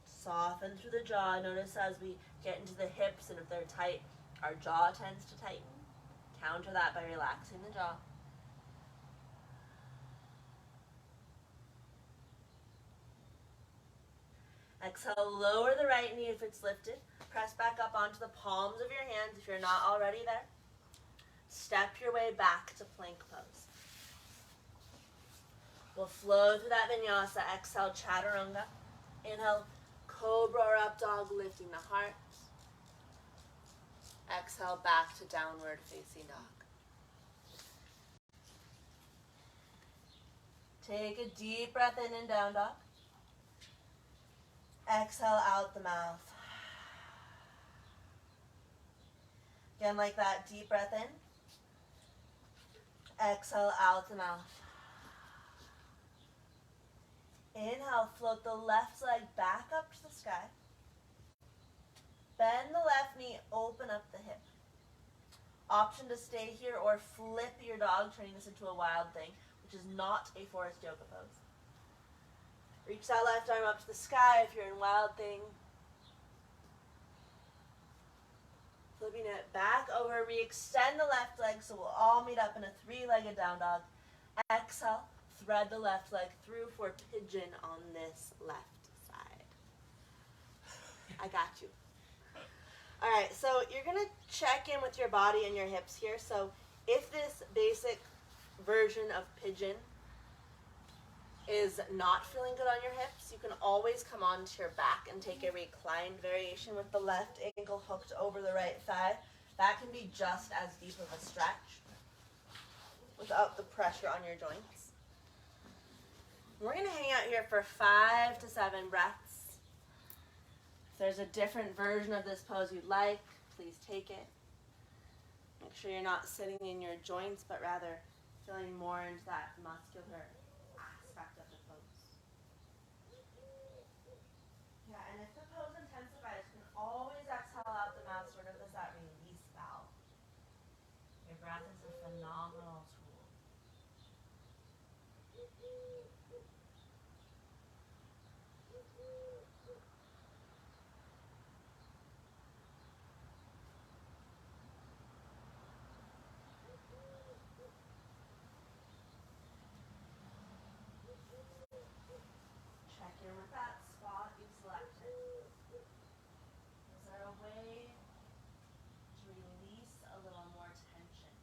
Soften through the jaw. Notice as we get into the hips, and if they're tight, our jaw tends to tighten. Counter that by relaxing the jaw. Exhale, lower the right knee if it's lifted. Press back up onto the palms of your hands if you're not already there. Step your way back to plank pose. We'll flow through that vinyasa. Exhale, chaturanga. Inhale, cobra or up dog, lifting the heart. Exhale, back to downward facing dog. Take a deep breath in down dog. Exhale out the mouth. Again, like that, deep breath in. Exhale out the mouth. Inhale, float the left leg back up to the sky. Bend the left knee, open up the hip. Option to stay here or flip your dog, turning this into a wild thing, which is not a Forrest Yoga pose. Reach that left arm up to the sky if you're in wild thing. Flipping it back over, re-extend the left leg so we'll all meet up in a three-legged down dog. Exhale, thread the left leg through for pigeon on this left side. I got you. All right, so you're going to check in with your body and your hips here. So if this basic version of pigeon is not feeling good on your hips, you can always come onto your back and take a reclined variation with the left ankle hooked over the right thigh. That can be just as deep of a stretch without the pressure on your joints. We're going to hang out here for 5 to 7 breaths. If there's a different version of this pose you'd like, please take it. Make sure you're not sitting in your joints, but rather feeling more into that muscular aspect of the pose. Yeah, and if the pose intensifies, you can always exhale out the mouth, sort of as that release valve. Your breath is a phenomenal tool. Check in with that spot you selected. Is there a way to release a little more tension?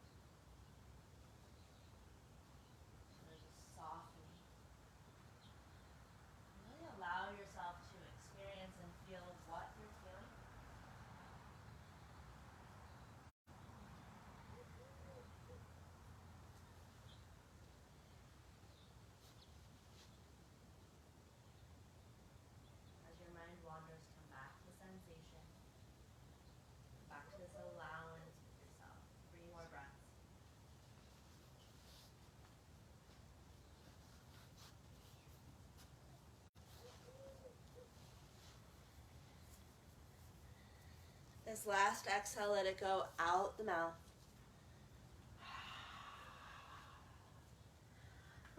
This last exhale, let it go out the mouth.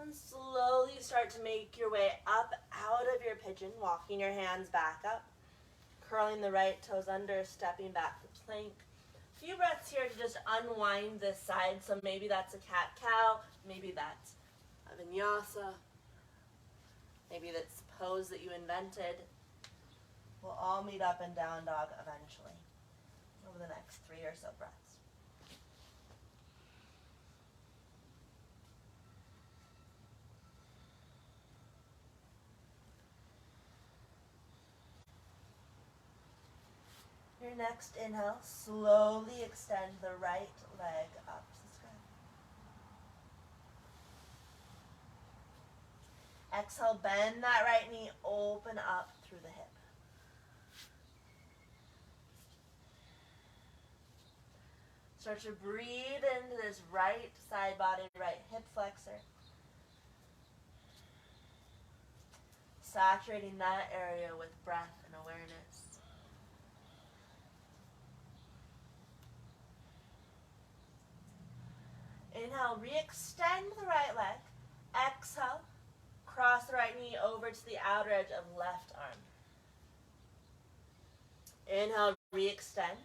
And slowly start to make your way up out of your pigeon, walking your hands back up, curling the right toes under, stepping back to plank. A few breaths here to just unwind this side. So maybe that's a cat-cow, maybe that's a vinyasa, maybe that's a pose that you invented. We'll all meet up in down dog eventually over the next 3 or so breaths. Your next inhale, slowly extend the right leg up to the sky. Exhale, bend that right knee, open up through the hip. Start to breathe into this right side body, right hip flexor. Saturating that area with breath and awareness. Inhale, re-extend the right leg. Exhale, cross the right knee over to the outer edge of left arm. Inhale, re-extend.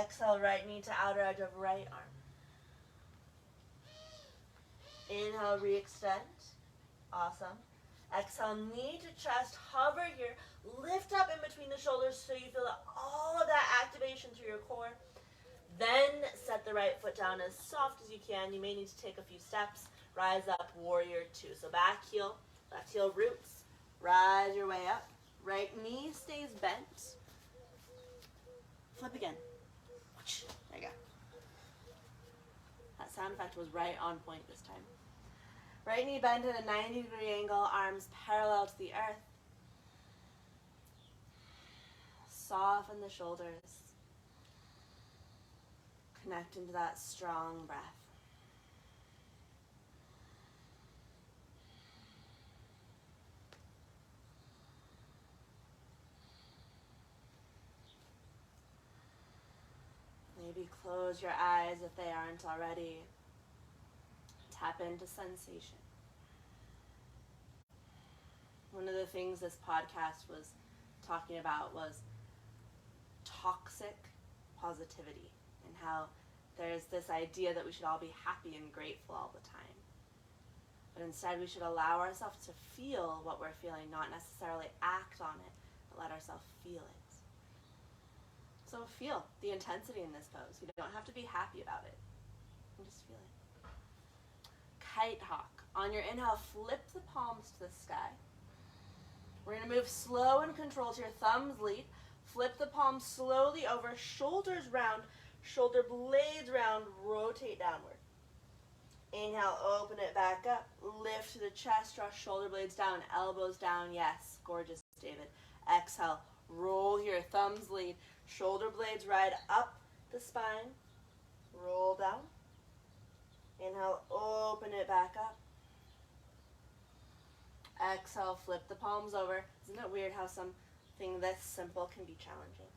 Exhale, right knee to outer edge of right arm. Inhale, re-extend. Awesome. Exhale, knee to chest, hover here. Lift up in between the shoulders so you feel all of that activation through your core. Then set the right foot down as soft as you can. You may need to take a few steps. Rise up, warrior two. So back heel, left heel roots. Rise your way up. Right knee stays bent. Flip again. There you go. That sound effect was right on point this time. Right knee bent at a 90-degree angle, arms parallel to the earth. Soften the shoulders. Connect into that strong breath. Maybe close your eyes if they aren't already. Tap into sensation. One of the things this podcast was talking about was toxic positivity and how there's this idea that we should all be happy and grateful all the time. But instead we should allow ourselves to feel what we're feeling, not necessarily act on it, but let ourselves feel it. So feel the intensity in this pose. You don't have to be happy about it. You just feel it. Kite hawk. On your inhale, flip the palms to the sky. We're going to move slow and controlled here. Thumbs lead. Flip the palms slowly over. Shoulders round. Shoulder blades round. Rotate downward. Inhale, open it back up. Lift to the chest. Draw shoulder blades down. Elbows down. Yes, gorgeous, David. Exhale. Roll here. Thumbs lead. Shoulder blades ride up the spine. Roll down. Inhale, open it back up. Exhale, flip the palms over. Isn't it weird how something this simple can be challenging?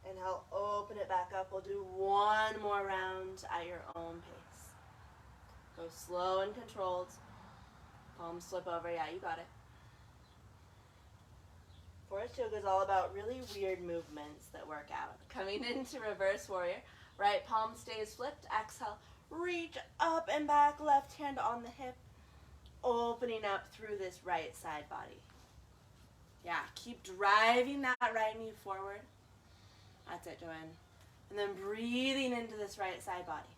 Inhale, open it back up. We'll do one more round at your own pace. Go slow and controlled. Palms flip over. Yeah, you got it. Forrest Yoga is all about really weird movements that work out. Coming into reverse warrior. Right palm stays flipped. Exhale. Reach up and back. Left hand on the hip. Opening up through this right side body. Yeah, keep driving that right knee forward. That's it, Joanne. And then breathing into this right side body.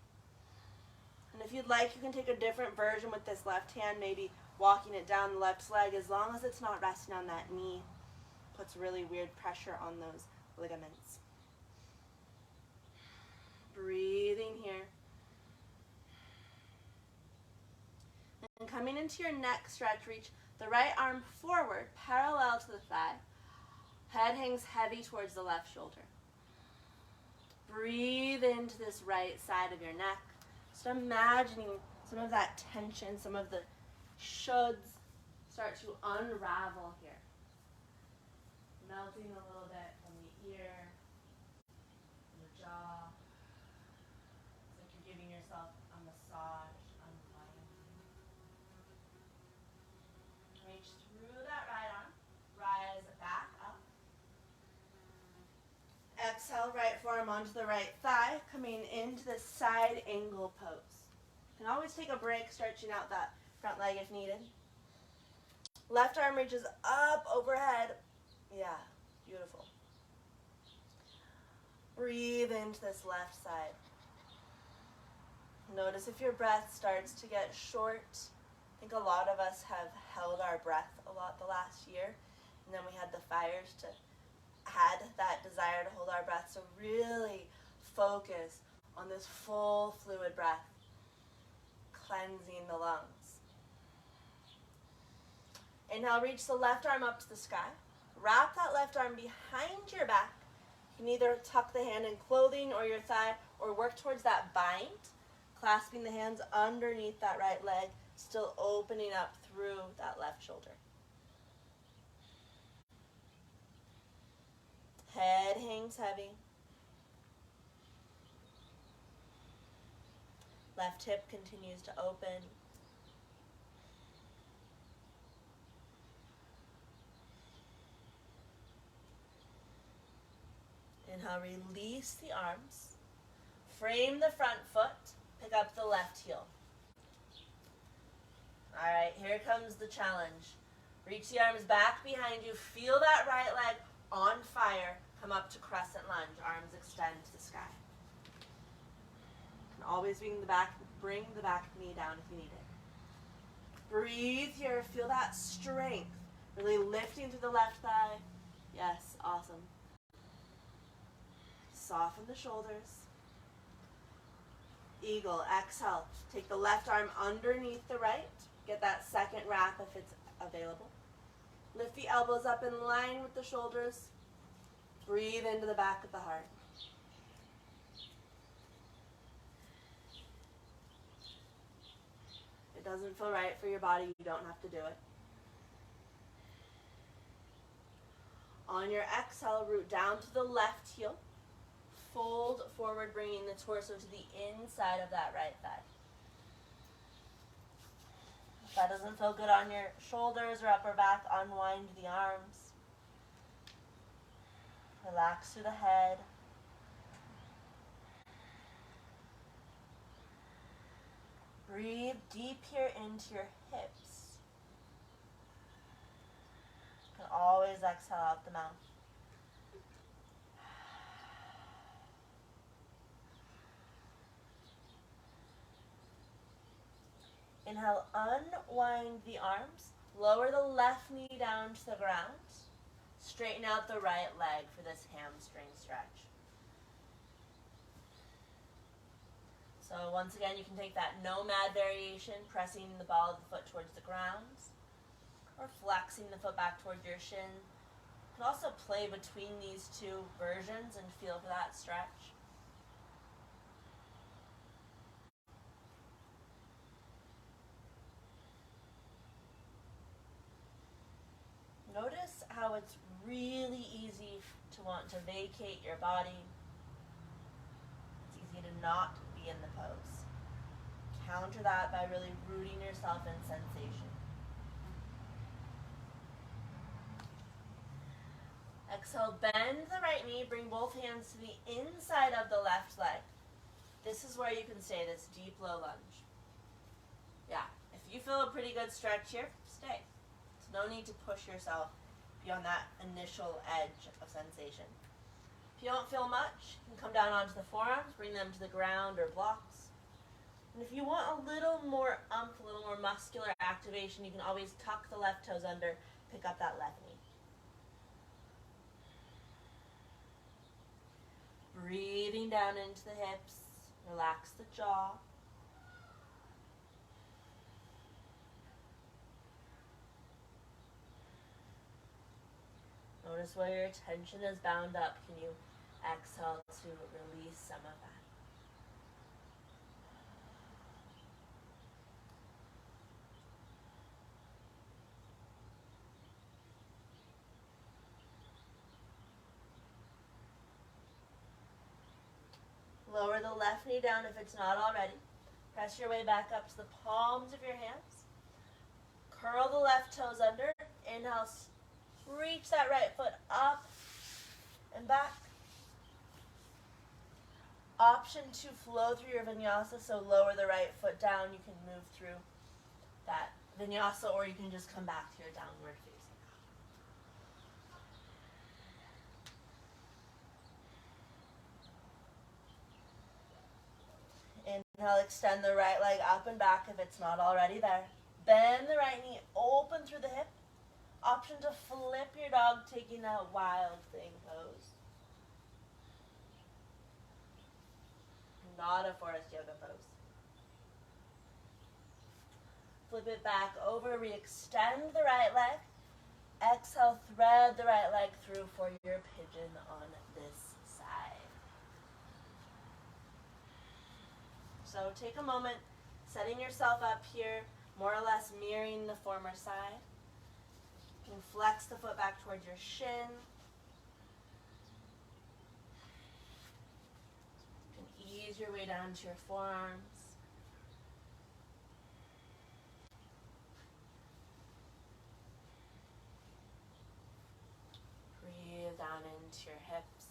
And if you'd like, you can take a different version with this left hand, maybe walking it down the left leg, as long as it's not resting on that knee. Puts really weird pressure on those ligaments. Breathing here. And coming into your neck stretch, reach the right arm forward, parallel to the thigh. Head hangs heavy towards the left shoulder. Breathe into this right side of your neck. Just imagining some of that tension, some of the shoulds start to unravel here. Melting a little bit from the exhale, right forearm onto the right thigh, coming into the side angle pose. You can always take a break, stretching out that front leg if needed. Left arm reaches up overhead. Yeah, beautiful. Breathe into this left side. Notice if your breath starts to get short. I think a lot of us have held our breath a lot the last year, and then we had the fires to add that desire to hold our breath. So really focus on this full fluid breath, cleansing the lungs. Inhale, reach the left arm up to the sky. Wrap that left arm behind your back. You can either tuck the hand in clothing or your thigh, or work towards that bind, clasping the hands underneath that right leg, still opening up through that left shoulder. Head hangs heavy. Left hip continues to open. Inhale, release the arms. Frame the front foot. Pick up the left heel. All right, here comes the challenge. Reach the arms back behind you. Feel that right leg on fire. Come up to crescent lunge. Arms extend to the sky. And always bring the back knee down if you need it. Breathe here. Feel that strength. Really lifting through the left thigh. Yes, awesome. Soften the shoulders. Eagle, exhale. Take the left arm underneath the right. Get that second wrap if it's available. Lift the elbows up in line with the shoulders. Breathe into the back of the heart. If it doesn't feel right for your body, you don't have to do it. On your exhale, root down to the left heel. Fold forward, bringing the torso to the inside of that right thigh. If that doesn't feel good on your shoulders or upper back, unwind the arms. Relax through the head. Breathe deep here into your hips. You can always exhale out the mouth. Inhale, unwind the arms. Lower the left knee down to the ground. Straighten out the right leg for this hamstring stretch. So once again, you can take that nomad variation, pressing the ball of the foot towards the ground, or flexing the foot back towards your shin. You can also play between these two versions and feel for that stretch. Notice how it's really easy to want to vacate your body. It's easy to not be in the pose. Counter that by really rooting yourself in sensation. Exhale, bend the right knee, bring both hands to the inside of the left leg. This is where you can stay, this deep low lunge. Yeah, if you feel a pretty good stretch here, stay. No need to push yourself beyond that initial edge of sensation. If you don't feel much, you can come down onto the forearms, bring them to the ground or blocks. And if you want a little more a little more muscular activation, you can always tuck the left toes under, pick up that left knee. Breathing down into the hips, relax the jaw. Notice where your attention is bound up. Can you exhale to release some of that? Lower the left knee down if it's not already. Press your way back up to the palms of your hands. Curl the left toes under. Inhale, reach that right foot up and back. Option to flow through your vinyasa, so lower the right foot down. You can move through that vinyasa, or you can just come back to your downward facing dog. Inhale, extend the right leg up and back if it's not already there. Bend the right knee, open through the hip. Option to flip your dog, taking that wild thing pose. Not a Forrest Yoga pose. Flip it back over, re-extend the right leg. Exhale, thread the right leg through for your pigeon on this side. So take a moment, setting yourself up here, more or less mirroring the former side. You can flex the foot back towards your shin. You can ease your way down to your forearms. Breathe down into your hips.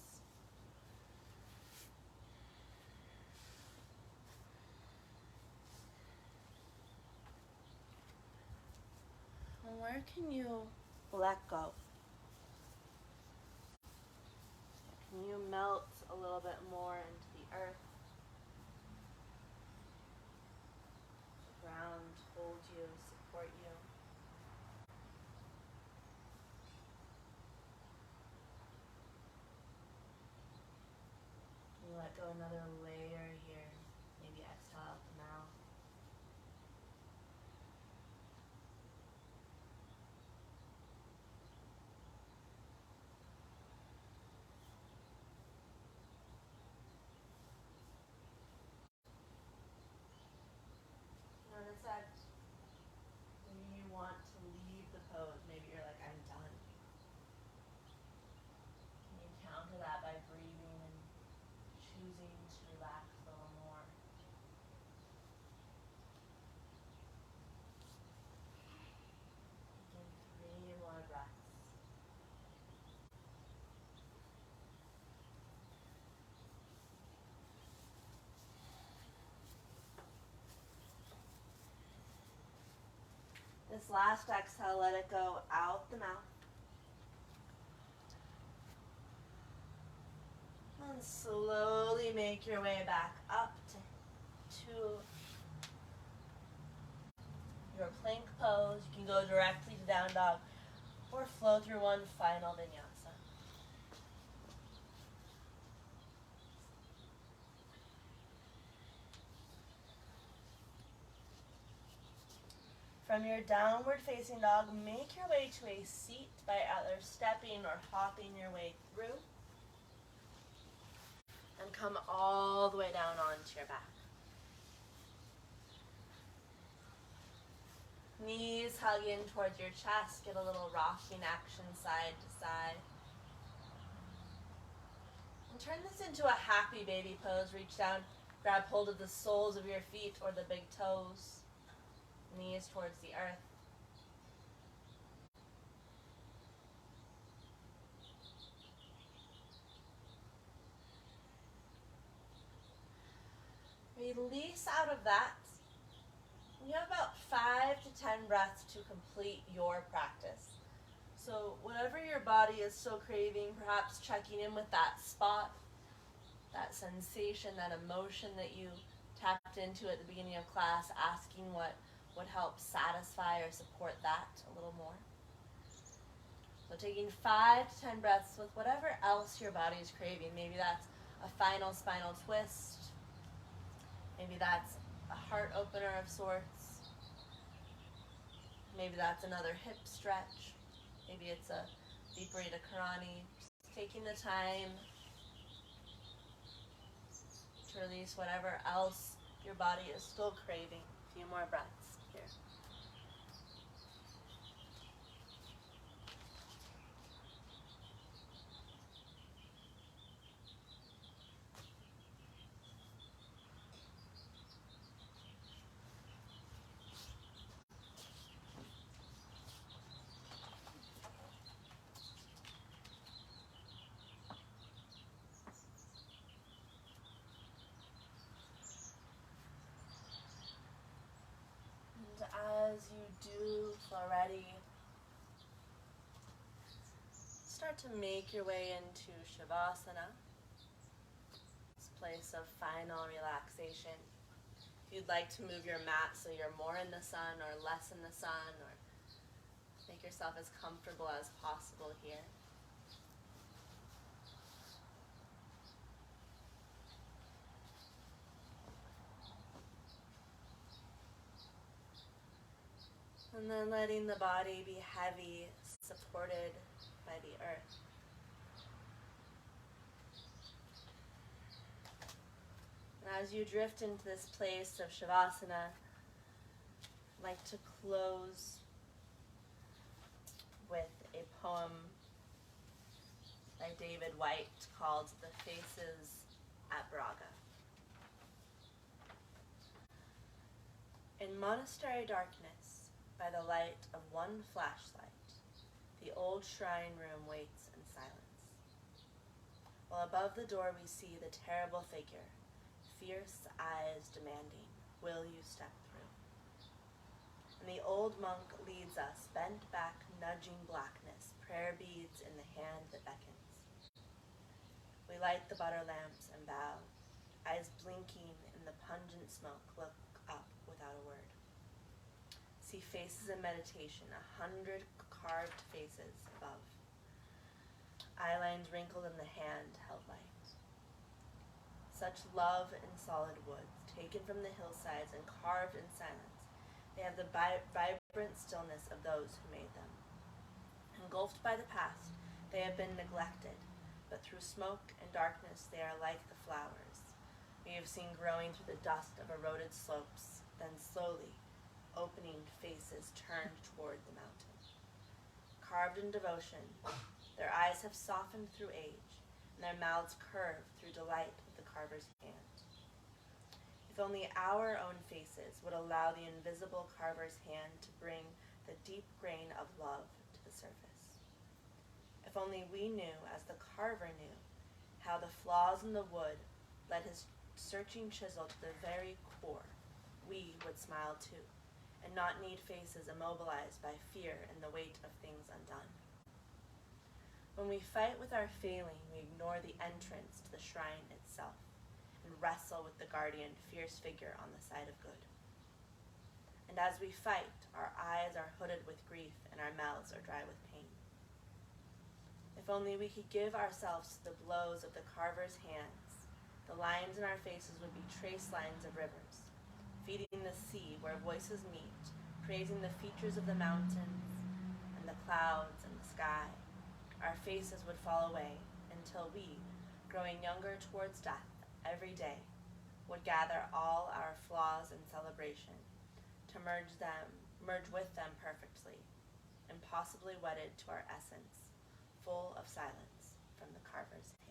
And where can you let go? Can you melt a little bit more into the earth? The ground hold you, support you. Can you let go another layer here? Maybe exhale out the mouth. Notice that when you want to leave the pose, maybe you're like, I'm done. Can you counter that by breathing and choosing to relax a little more? Taking 3 more breaths. This last exhale, let it go out the mouth. And slowly make your way back up to your plank pose. You can go directly to down dog or flow through one final vinyasa. From your downward facing dog, make your way to a seat by either stepping or hopping your way through. And come all the way down onto your back. Knees hug in towards your chest. Get a little rocking action side to side. And turn this into a happy baby pose. Reach down, grab hold of the soles of your feet or the big toes. Knees towards the earth. Release out of that. You have about 5 to 10 breaths to complete your practice. So whatever your body is still craving, perhaps checking in with that spot, that sensation, that emotion that you tapped into at the beginning of class, asking what would help satisfy or support that a little more. So taking 5 to 10 breaths with whatever else your body is craving. Maybe that's a final spinal twist. Maybe that's a heart opener of sorts. Maybe that's another hip stretch. Maybe it's a Viparita Karani. Just taking the time to release whatever else your body is still craving. A few more breaths here. as you do already, start to make your way into Shavasana, this place of final relaxation. If you'd like to move your mat so you're more in the sun or less in the sun, or make yourself as comfortable as possible here. And then letting the body be heavy, supported by the earth. And as you drift into this place of Shavasana, I'd like to close with a poem by David White called The Faces at Braga. In monastery darkness, by the light of one flashlight, the old shrine room waits in silence. While above the door we see the terrible figure, fierce eyes demanding, will you step through? And the old monk leads us, bent back, nudging blackness, prayer beads in the hand that beckons. We light the butter lamps and bow, eyes blinking in the pungent smoke, look up without a word. See faces in meditation, 100 carved faces above. Eyelines wrinkled in the hand held light. Such love in solid woods, taken from the hillsides and carved in silence. They have the vibrant stillness of those who made them. Engulfed by the past, they have been neglected, but through smoke and darkness they are like the flowers we have seen growing through the dust of eroded slopes, then slowly opening faces turned toward the mountain. Carved in devotion, their eyes have softened through age, and their mouths curve through delight with the carver's hand. If only our own faces would allow the invisible carver's hand to bring the deep grain of love to the surface. If only we knew, as the carver knew, how the flaws in the wood led his searching chisel to the very core, we would smile too, and not need faces immobilized by fear and the weight of things undone. When we fight with our failing, we ignore the entrance to the shrine itself and wrestle with the guardian, fierce figure on the side of good. And as we fight, our eyes are hooded with grief and our mouths are dry with pain. If only we could give ourselves to the blows of the carver's hands, the lines in our faces would be trace lines of rivers, feeding the sea where voices meet, praising the features of the mountains and the clouds and the sky. Our faces would fall away until we, growing younger towards death every day, would gather all our flaws in celebration to merge with them perfectly, impossibly wedded to our essence, full of silence from the carver's hands.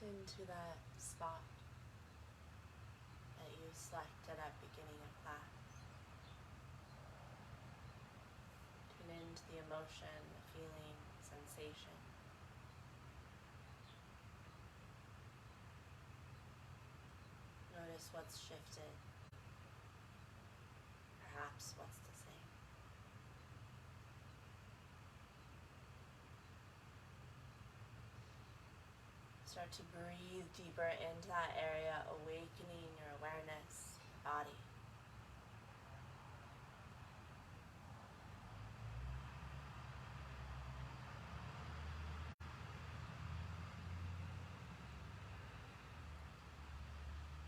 into that spot that you selected at beginning of class. Tune into the emotion, the feeling, sensation. Notice what's shifted, perhaps what's the same. Start to breathe deeper into that area, awakening your awareness, body.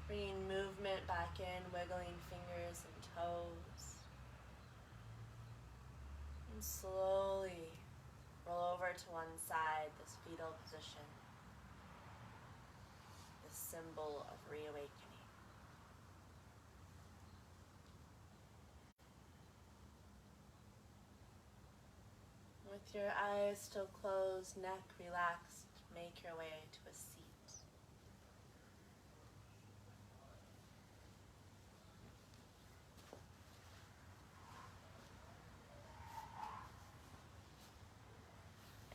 Bringing movement back in, wiggling fingers and toes. And slowly roll over to one side, this fetal position. This symbol of reawakening. With your eyes still closed, neck relaxed, make your way to a seat.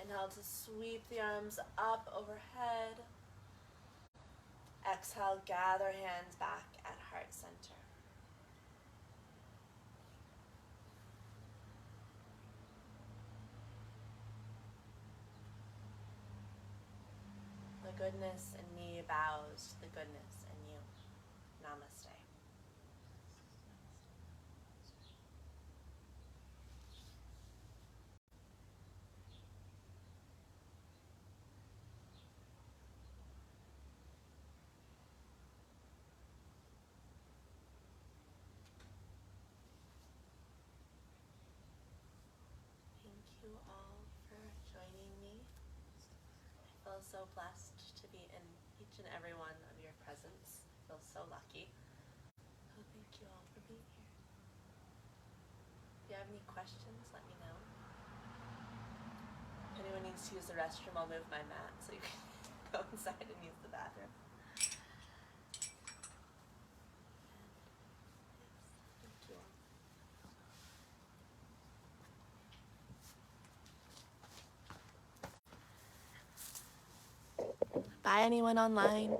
Inhale to sweep the arms up overhead. Exhale, gather hands back at heart center. The goodness in me bows to the goodness in you. Namaste. Thank you all for joining me. I feel so blessed to be in each and every one of your presence. I feel so lucky. So thank you all for being here. If you have any questions, let me know. If anyone needs to use the restroom, I'll move my mat so you can go inside and use the bathroom. Thank you all. Bye, anyone online.